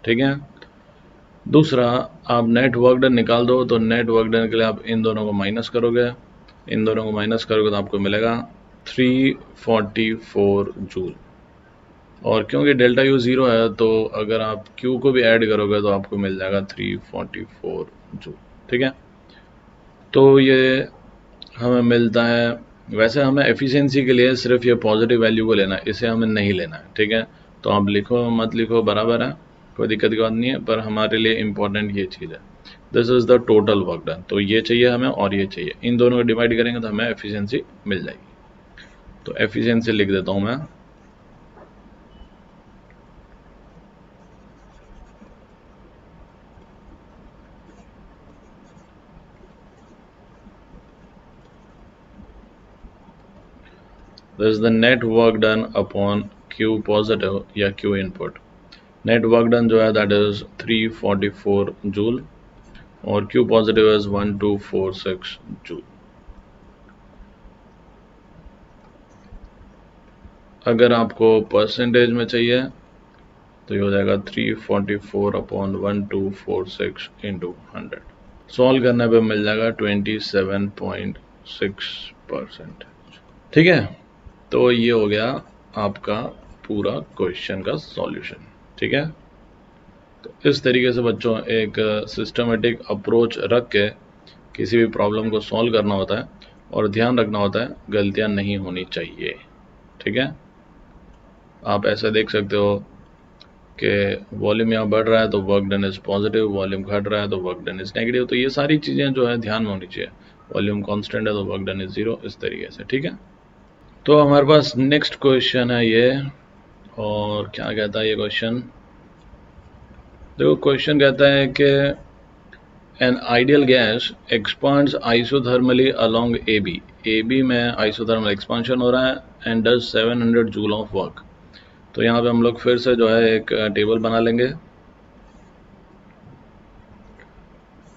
ठीक है, दूसरा आप नेट वर्क डन निकाल दो, तो नेट वर्क डन के लिए आप इन दोनों को माइनस करोगे, इन दोनों को माइनस करोगे तो आपको मिलेगा 344 जूल, और क्योंकि डेल्टा यू 0 है तो अगर आप Q को भी ऐड करोगे तो आपको मिल जाएगा 344 जूल। ठीक है, तो ये हमें मिलता है। वैसे हमें एफिशिएंसी के लिए सिर्फ ये पॉजिटिव वैल्यू को लेना है, इसे हमें नहीं लेना है। ठीक है, तो आप लिखो मत लिखो बराबर है, कोई दिक्कत की बात नहीं है, पर हमारे लिए इम्पोर्टेंट ये चीज़ है, this is the total work done, तो ये चाहिए हमें और ये चाहिए, इन दोनों को डिवाइड करेंगे तो हमें एफिशिएंसी मिल जाएगी। तो एफिशिएंसी लिख देता हूँ मैं, this is the net work done upon Q positive या Q input. Net work done जो है दैट इज 344 जूल और Q पॉजिटिव इज 1246 जूल। अगर आपको परसेंटेज में चाहिए तो ये हो जाएगा 344 अपॉन 1246 इंटू 100। सॉल्व करने पे मिल जाएगा 27.6%। ठीक है, तो ये हो गया आपका पूरा क्वेश्चन का सॉल्यूशन। ठीक है, तो इस तरीके से बच्चों एक सिस्टमेटिक अप्रोच रख के किसी भी प्रॉब्लम को सॉल्व करना होता है और ध्यान रखना होता है गलतियां नहीं होनी चाहिए। ठीक है, आप ऐसा देख सकते हो कि वॉल्यूम यहाँ बढ़ रहा है तो work done is positive, volume घट रहा है तो वर्क डन इज नेगेटिव। तो ये सारी चीज़ें जो है ध्यान में होनी चाहिए। वॉल्यूम कांस्टेंट है तो वर्क डन इज 0, इस तरीके से। ठीक है, तो हमारे पास नेक्स्ट क्वेश्चन है ये, और क्या कहता है ये क्वेश्चन? देखो क्वेश्चन कहता है कि an ideal gas expands isothermally along A B में आइसोथर्मल एक्सपांशन हो रहा है and does 700 joule of work. तो यहाँ पे हम लोग फिर से जो है एक टेबल बना लेंगे।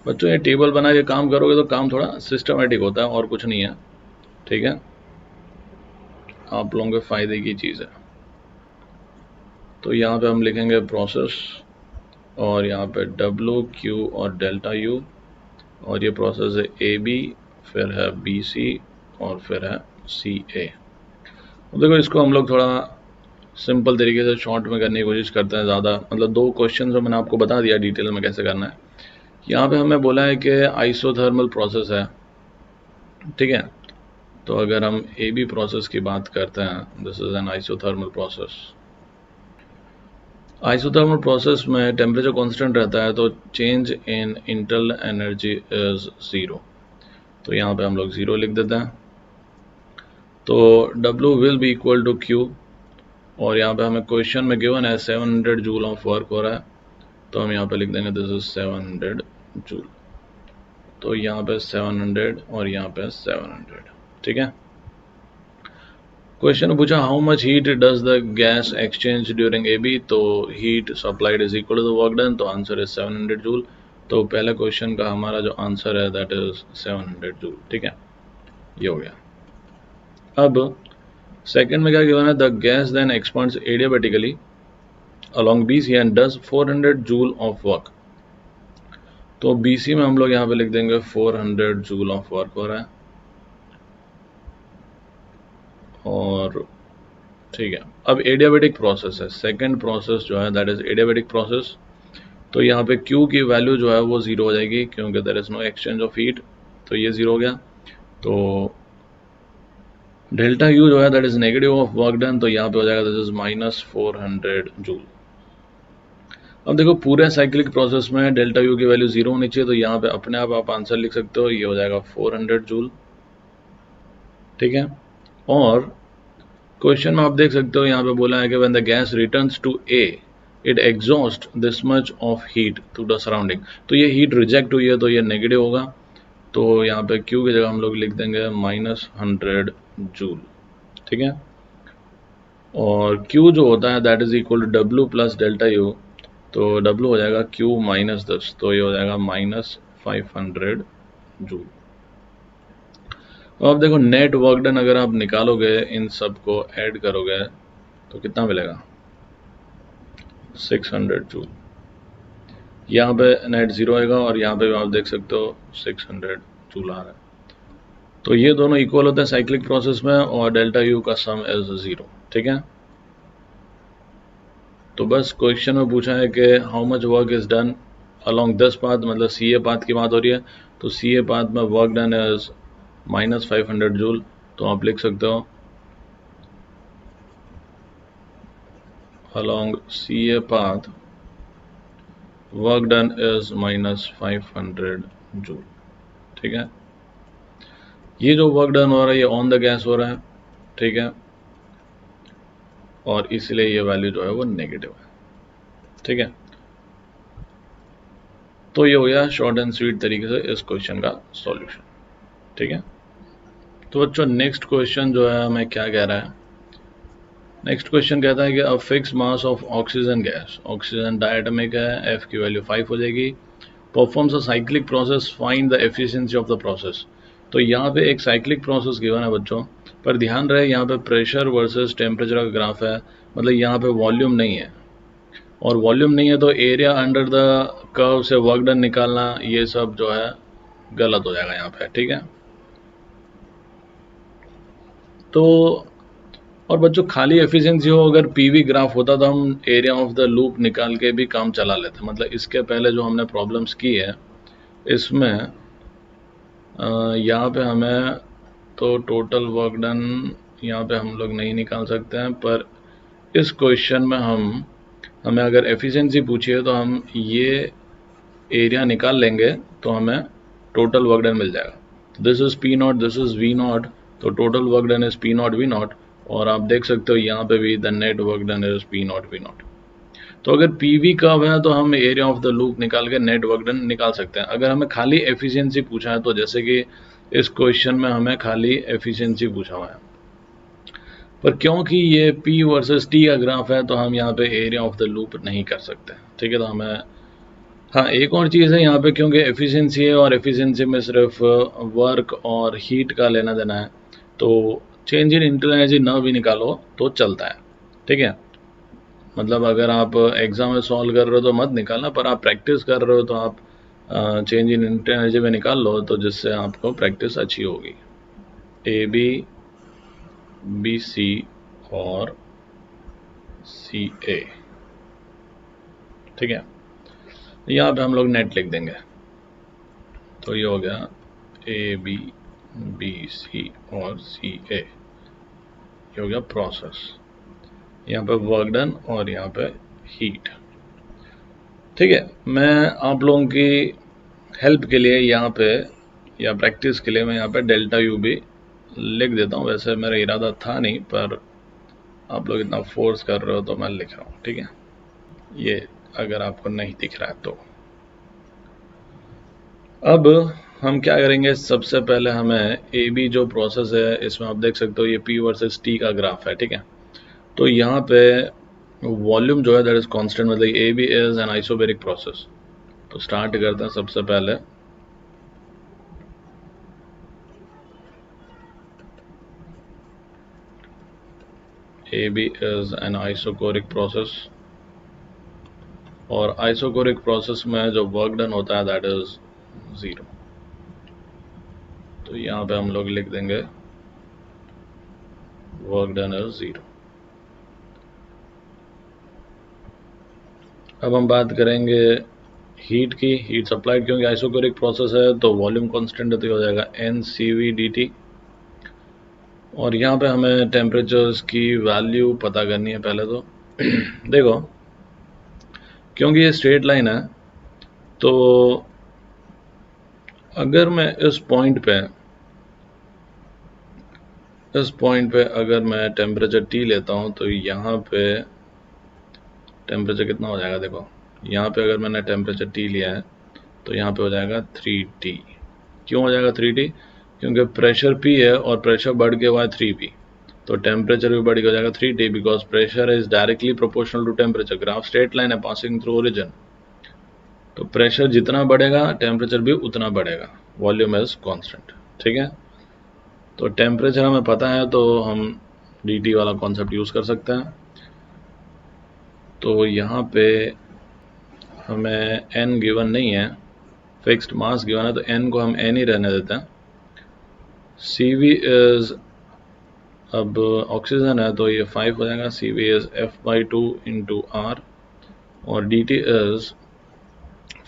बच्चों ये टेबल बना के काम करोगे तो काम थोड़ा सिस्टमेटिक होता है और कुछ नहीं है। ठीक है, आप लोगों के फायदे की चीज़ है। तो यहाँ पे हम लिखेंगे प्रोसेस और यहाँ पे W, Q और डेल्टा U, और ये प्रोसेस है AB, फिर है BC और फिर है CA। देखो इसको हम लोग थोड़ा सिंपल तरीके से शॉर्ट में करने की कोशिश करते हैं। ज़्यादा मतलब 2 क्वेश्चन जो मैंने आपको बता दिया डिटेल में कैसे करना है। यहाँ पे हमें बोला है कि आइसोथर्मल प्रोसेस है। ठीक है, तो अगर हम AB प्रोसेस की बात करते हैं, this is N isothermal process. Isothermal process में टेम्परेचर कांस्टेंट रहता है तो change in internal energy is 0। तो यहाँ पे हम लोग 0 लिख देते हैं। तो W will be equal to Q, और यहाँ पे हमें क्वेश्चन में गिवन है 700 जूल ऑफ वर्क हो रहा है, तो हम यहाँ पे लिख देंगे दिस इज 700 जूल। तो यहाँ पे 700 और यहाँ पे 700। ठीक है, क्वेश्चन पूछा how much heat does the gas exchange during AB, तो heat supplied is equal to the work done, तो आंसर इज 700 जूल। तो पहले क्वेश्चन का हमारा जो आंसर है दैट इज 700 जूल। ठीक है, ये हो गया। अब सेकंड में क्या गिवन है, the gas then expands adiabatically along BC and does 400 joule of work. तो BC में हम लोग यहाँ पे लिख देंगे 400 जूल ऑफ वर्क हो रहा है, और ठीक है। अब एडियाबेटिक प्रोसेस है, सेकंड प्रोसेस जो है दैट इज एडियाबेटिक प्रोसेस। तो यहाँ पे Q की वैल्यू जो है वो 0 हो जाएगी क्योंकि there is no exchange of heat, तो ये 0 हो गया। तो डेल्टा U जो है that is negative of work done, तो यहाँ पे हो जाएगा दिस इज -400 जूल। अब देखो पूरे साइक्लिक प्रोसेस में डेल्टा U की वैल्यू 0 होनी चाहिए, तो यहाँ पे अपने आप आंसर लिख सकते हो, ये हो जाएगा 400 जूल। ठीक है, और क्वेश्चन में आप देख सकते हो यहाँ पे बोला है कि when the gas returns to A it exhaust this much of heat to the surrounding. तो ये हीट रिजेक्ट हुई है तो ये नेगेटिव होगा, तो यहाँ पे Q की जगह हम लोग लिख देंगे -100 जूल। ठीक है, और Q जो होता है that is equal to W plus delta U, तो W हो जाएगा Q -10, तो ये हो जाएगा -500 जूल। अब देखो नेट वर्क डन अगर आप निकालोगे, इन सब को ऐड करोगे तो कितना मिलेगा, 600 जूल। यहाँ पे नेट 0 आएगा और यहाँ पे आप देख सकते हो 600 जूल आ रहा है। तो ये दोनों इक्वल होते हैं साइक्लिक प्रोसेस में, और डेल्टा U का सम इज 0। ठीक है, तो बस क्वेश्चन में पूछा है कि how much work is done along this path, मतलब CA पाथ की बात हो रही है, तो CA पाथ में वर्क डन इज -500 जूल। तो आप लिख सकते हो along CA path work done is -500 joule. ठीक है, ये जो वर्क डन हो रहा है ये ऑन द गैस हो रहा है। ठीक है, और इसलिए ये वैल्यू जो है वो नेगेटिव है। ठीक है, तो ये हो गया शॉर्ट एंड स्वीट तरीके से इस क्वेश्चन का सॉल्यूशन। ठीक है, तो बच्चों नेक्स्ट क्वेश्चन जो है हमें क्या कह रहा है, नेक्स्ट क्वेश्चन कहता है कि a fix mass of oxygen gas, oxygen diatomic है, एफ की वैल्यू 5 हो जाएगी, performs a cyclic process, find the efficiency of the process. तो यहाँ पे एक साइक्लिक प्रोसेस गिवन है बच्चों, पर ध्यान रहे यहाँ पे प्रेशर वर्सेस टेम्परेचर का ग्राफ है, मतलब यहाँ पे वॉल्यूम नहीं है, और वॉल्यूम नहीं है तो एरिया अंडर द कर्व से वर्क डन निकालना ये सब जो है गलत हो जाएगा यहाँ पे, ठीक है। तो और बच्चों खाली एफिशिएंसी हो, अगर पीवी ग्राफ होता तो हम एरिया ऑफ द लूप निकाल के भी काम चला लेते, मतलब इसके पहले जो हमने प्रॉब्लम्स की है इसमें यहाँ पे हमें तो टोटल वर्क डन यहाँ पे हम लोग नहीं निकाल सकते हैं, पर इस क्वेश्चन में हमें अगर एफिशिएंसी पूछी है तो हम ये एरिया निकाल लेंगे तो हमें टोटल वर्क डन मिल जाएगा। This is P nought, this is V nought, तो total work done is P not V not, और आप देख सकते हो यहाँ पे भी the net work done is P not V nought. तो अगर पीवी कर्व है तो हम एरिया ऑफ द लूप निकाल के नेट वर्क डन निकाल सकते हैं। अगर हमें खाली एफिशिएंसी पूछा है तो जैसे कि इस क्वेश्चन में हमें खाली एफिशिएंसी पूछा हुआ है, पर क्योंकि ये P वर्सेस T का ग्राफ है तो हम यहाँ पे एरिया ऑफ द लूप नहीं कर सकते, ठीक है। तो हमें हाँ एक और चीज़ है यहाँ पे, क्योंकि एफिशिएंसी है और एफिशिएंसी में सिर्फ वर्क और हीट का लेना देना है, तो चेंज इन इंटरनल एनर्जी न भी निकालो तो चलता है, ठीक है। मतलब अगर आप एग्जाम में सॉल्व कर रहे हो तो मत निकालना, पर आप प्रैक्टिस कर रहे हो तो आप चेंज इन इंटरनल एनर्जी में निकाल लो, तो जिससे आपको प्रैक्टिस अच्छी होगी। ए बी, बी सी और सी ए, ठीक है। यहाँ पे हम लोग नेट लिख देंगे, तो ये हो गया ए बी, बी सी और सी ए, ये हो गया प्रोसेस, यहाँ पे वर्क डन और यहाँ पे हीट, ठीक है। मैं आप लोगों की हेल्प के लिए यहाँ पे या प्रैक्टिस के लिए मैं यहाँ पे डेल्टा यू भी लिख देता हूँ, वैसे मेरा इरादा था नहीं, पर आप लोग इतना फोर्स कर रहे हो तो मैं लिख रहा हूँ, ठीक है। ये अगर आपको नहीं दिख रहा है तो अब हम क्या करेंगे, सबसे पहले हमें ए बी जो प्रोसेस है इसमें आप देख सकते हो ये P वर्सेस T का ग्राफ है, ठीक है। तो यहाँ पे वॉल्यूम जो है दैट इज कांस्टेंट, मतलब A B is an isobaric process. तो स्टार्ट करते हैं सबसे पहले, A B is an isochoric process, और आइसोकोरिक प्रोसेस में जो वर्क डन होता है दैट इज 0। तो यहाँ पे हम लोग लिख देंगे वर्क डन इज 0। अब हम बात करेंगे हीट की, हीट सप्लाइड, क्योंकि आइसोकोरिक प्रोसेस है तो वॉल्यूम कांस्टेंट है तो हो जाएगा N C V D T, और यहाँ पे हमें टेम्परेचर्स की वैल्यू पता करनी है पहले तो देखो क्योंकि ये स्ट्रेट लाइन है तो अगर मैं इस पॉइंट पे अगर मैं टेम्परेचर T लेता हूँ तो यहाँ पे टेम्परेचर कितना हो जाएगा, देखो यहाँ पे अगर मैंने टेम्परेचर T लिया है तो यहाँ पे हो जाएगा 3T। क्यों हो जाएगा 3T? क्योंकि प्रेशर P है और प्रेशर बढ़ के हुआ है 3P, तो टेम्परेचर भी बढ़ के हो जाएगा 3T, because pressure is directly proportional to temperature. Graph straight line है पासिंग थ्रू ओरिजिन, तो प्रेशर जितना बढ़ेगा टेम्परेचर भी उतना बढ़ेगा, वॉल्यूम इज कांस्टेंट, ठीक है। तो टेम्परेचर हमें पता है तो हम dt वाला कॉन्सेप्ट यूज कर सकते हैं। तो यहाँ पे हमें n गिवन नहीं है, फिक्स्ड मास गिवन है, तो n को हम n ही रहने देते हैं। Cv इज, अब ऑक्सीजन है तो ये 5 हो जाएगा, Cv is F/2 into R, और dt is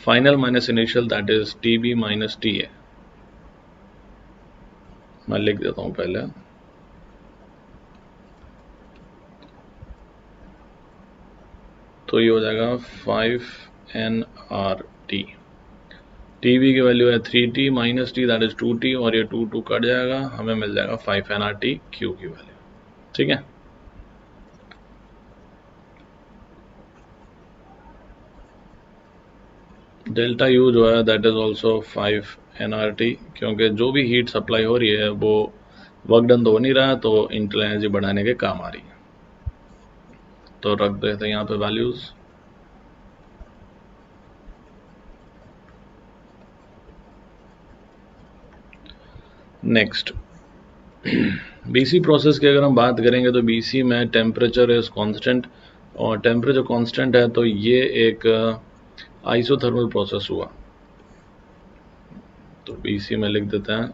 final minus initial that is Tb minus Ta। मैं लिख देता हूँ पहले, तो ये हो जाएगा 5nRT। Tb की वैल्यू है 3T minus T that is 2T, और ये 2 कट जाएगा, हमें मिल जाएगा 5nRT Q की वैल्यू, ठीक है। डेल्टा U जो है दैट इज ऑल्सो 5nRT, क्योंकि जो भी हीट सप्लाई हो रही है वो वर्क डन तो हो नहीं रहा है, तो इंटरनल एनर्जी बढ़ाने के काम आ रही है। तो रख देते हैं यहाँ पे वैल्यूज। नेक्स्ट बीसी प्रोसेस की अगर हम बात करेंगे तो बीसी में टेम्परेचर इज कांस्टेंट, और टेम्परेचर कांस्टेंट है तो ये एक आइसोथर्मल प्रोसेस हुआ। तो बीसी में लिख देते हैं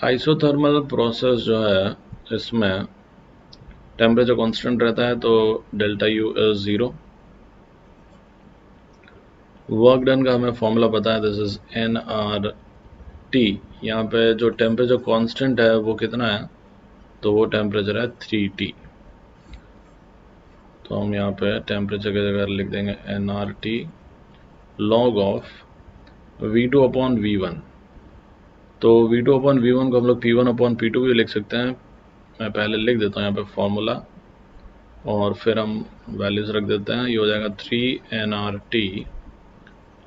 आइसोथर्मल प्रोसेस जो है इसमें टेम्परेचर कांस्टेंट रहता है तो delta U is 0। Work done का हमें फॉर्मूला पता है, this is N R T. यहाँ पे जो टेम्परेचर कांस्टेंट है वो कितना है, तो वो टेम्परेचर है 3T। तो हम यहाँ पे टेम्परेचर की जगह लिख देंगे N R T log of V2 upon V1। तो V2 अपॉन V1 को हम लोग P1 अपॉन P2 भी लिख सकते हैं। मैं पहले लिख देता हूँ यहाँ पे फॉर्मूला और फिर हम वैल्यूज रख देते हैं। ये हो जाएगा 3nRT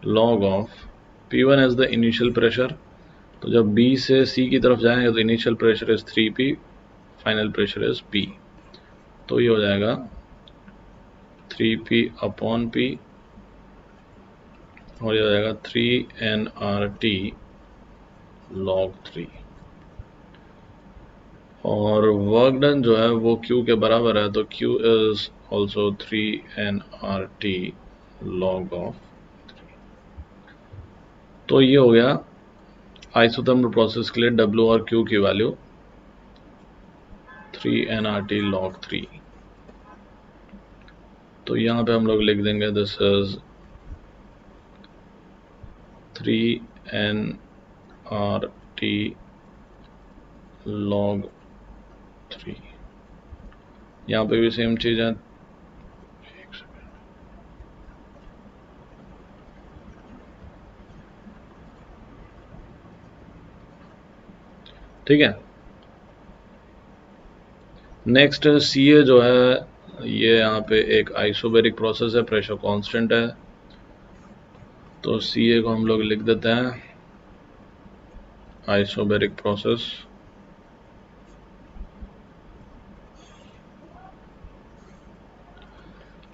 log of P1 as the initial pressure. तो जब B से C की तरफ जाएंगे तो initial pressure is 3P, final pressure is P। तो ये हो जाएगा 3P अपॉन P और ये हो जाएगा 3nRT log 3। और वर्क डन जो है वो Q के बराबर है, तो Q is also 3nRT log of 3। तो ये हो गया आइसोथर्मल प्रोसेस के लिए W और Q की वैल्यू 3nRT log 3। तो यहाँ पे हम लोग लिख देंगे दिस इज 3nRT log 3। यहाँ पे भी सेम चीज है। ठीक है, नेक्स्ट CA जो है ये यहाँ पे एक आइसोबैरिक प्रोसेस है, प्रेशर कांस्टेंट है। तो CA को हम लोग लिख देते हैं आइसोबैरिक प्रोसेस।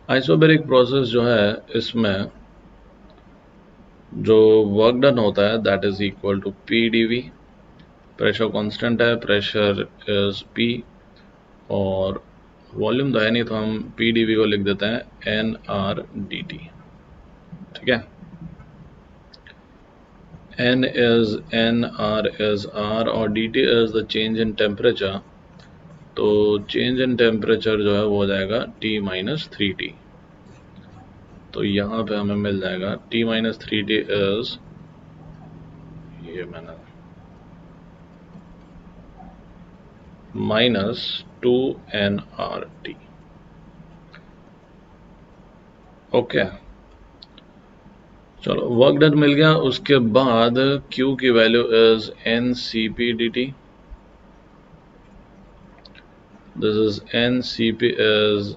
आइसोबैरिक प्रोसेस जो है इसमें जो वर्क डन होता है that is equal to PdV। Pressure constant है, प्रेशर इज P और वॉल्यूम तो है नहीं तो हम PdV को लिख देते हैं nRdt। ठीक है, N is N, R is R और dt is the change in temperature। तो चेंज इन टेम्परेचर जो है वो हो जाएगा T माइनस 3T। तो यहाँ पे हमें मिल जाएगा T माइनस 3T इज, ये मैंने माइनस 2nRT। ओके, चलो वर्क डन मिल गया। उसके बाद Q की value is NCP/dt। This is NCP is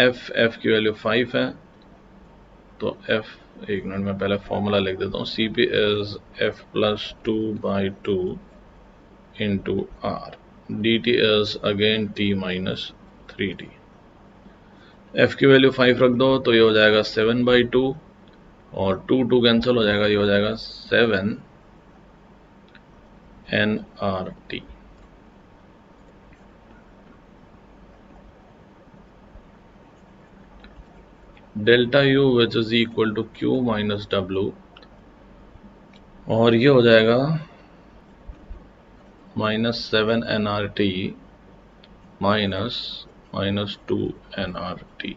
F की वैल्यू 5 है तो F, एक मिनट में पहले फॉर्मूला लिख देता हूँ। CP is F plus 2/2 into R। dt is again T minus 3T। F की वैल्यू 5 रख दो तो ये हो जाएगा 7/2 और 2 कैंसिल हो जाएगा, ये हो जाएगा 7nRT। Delta U which is equal to Q minus W और ये हो जाएगा minus 7nRT minus 2nRT।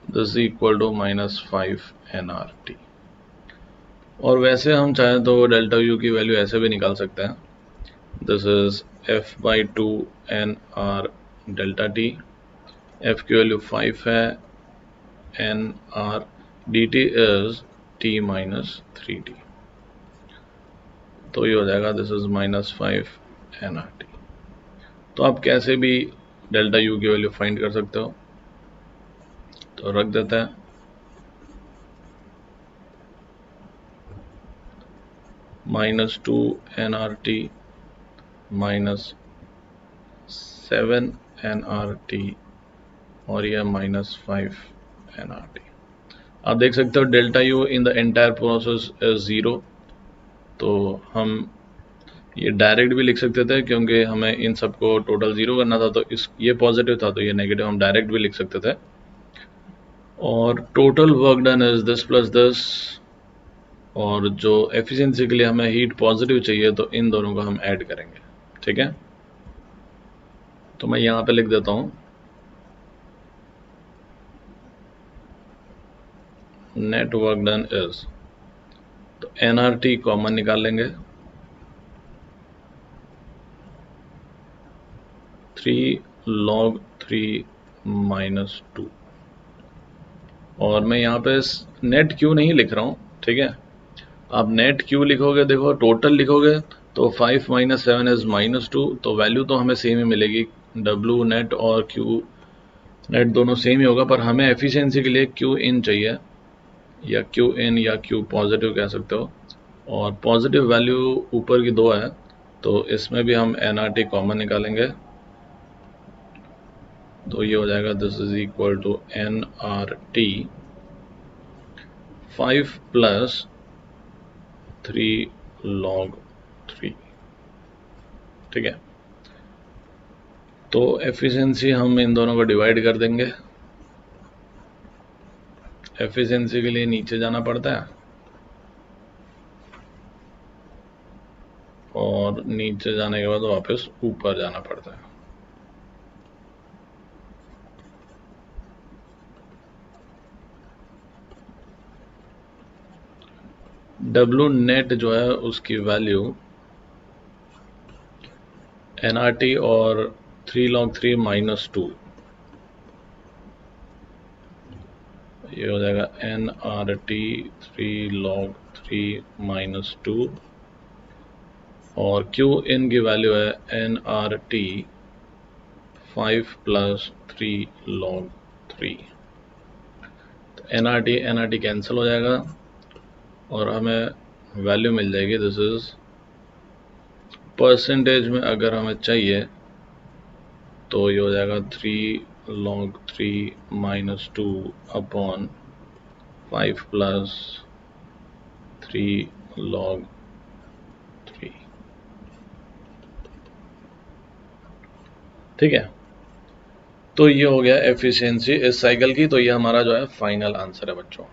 This is equal to minus 5nRT। और वैसे हम चाहें तो डेल्टा U की वैल्यू ऐसे भी निकाल सकते हैं। This is F/2nR delta T। F की वैल्यू 5 है, nR dt is T minus 3T। तो ये हो जाएगा दिस इज माइनस 5nRT। तो आप कैसे भी डेल्टा U की वैल्यू फाइंड कर सकते हो। तो रख देते हैं -2nRT माइनस 7 NRT और ये -5 NRT। आप देख सकते हो delta U in the entire process is 0। तो हम ये डायरेक्ट भी लिख सकते थे क्योंकि हमें इन सबको टोटल 0 करना था, तो इस ये पॉजिटिव था तो ये नेगेटिव हम डायरेक्ट भी लिख सकते थे। और total work done is this plus this, और जो एफिशिएंसी के लिए हमें हीट पॉजिटिव चाहिए तो इन दोनों को हम ऐड करेंगे। ठीक है, तो मैं यहाँ पे लिख देता हूँ नेट वर्क डन इज, तो NRT कॉमन निकाल लेंगे, 3 log 3 - 2। और मैं यहाँ पे नेट क्यू नहीं लिख रहा हूँ, ठीक है। आप नेट क्यू लिखोगे, देखो टोटल लिखोगे तो 5 - 7 इज -2, तो वैल्यू तो हमें सेम ही मिलेगी। W नेट और Q नेट दोनों सेम ही होगा, पर हमें एफिशिएंसी के लिए Q इन चाहिए, या Q इन या Q पॉजिटिव कह सकते हो। और पॉजिटिव वैल्यू ऊपर की 2 है, तो इसमें भी हम NRT कॉमन निकालेंगे, तो ये हो जाएगा this is equal to NRT 5 + 3 log 3। ठीक है, तो एफिशिएंसी हम इन दोनों को डिवाइड कर देंगे। एफिशिएंसी के लिए नीचे जाना पड़ता है और नीचे जाने के बाद वापस ऊपर जाना पड़ता है। W नेट जो है उसकी वैल्यू NRT और 3 log 3 -2, ये हो जाएगा NRT 3 log 3 -2, और Q इन की वैल्यू है NRT 5 + 3 log 3। तो NRT कैंसिल हो जाएगा और हमें वैल्यू मिल जाएगी, दिस इज परसेंटेज में अगर हमें चाहिए तो ये हो जाएगा 3 log 3 - 2 अपॉन 5 + 3 log 3। ठीक है, तो ये हो गया एफिशिएंसी इस साइकिल की। तो ये हमारा जो है फाइनल आंसर है बच्चों।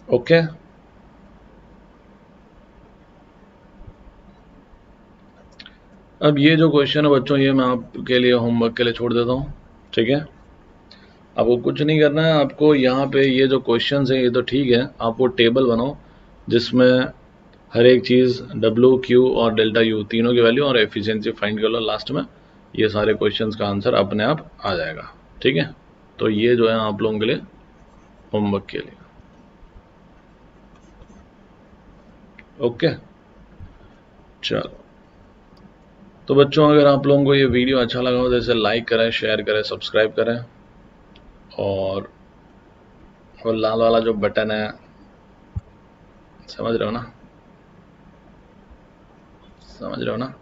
ओके, अब ये जो क्वेश्चन है बच्चों, ये मैं आपके लिए होमवर्क के लिए छोड़ देता हूँ। ठीक है, आपको कुछ नहीं करना है, आपको यहाँ पे ये जो क्वेश्चंस हैं ये तो ठीक है, आप वो टेबल बनाओ जिसमें हर एक चीज़ W, Q और डेल्टा U तीनों की वैल्यू और एफिशिएंसी फाइंड कर लो। लास्ट में ये सारे क्वेश्चंस का आंसर अपने आप आ जाएगा। ठीक है, तो ये जो है आप लोगों के लिए होमवर्क के लिए। ओके, चलो, तो बच्चों अगर आप लोगों को ये वीडियो अच्छा लगा हो तो इसे लाइक करें, शेयर करें, सब्सक्राइब करें, और वो लाल वाला जो बटन है, समझ रहे हो ना, समझ रहे हो ना।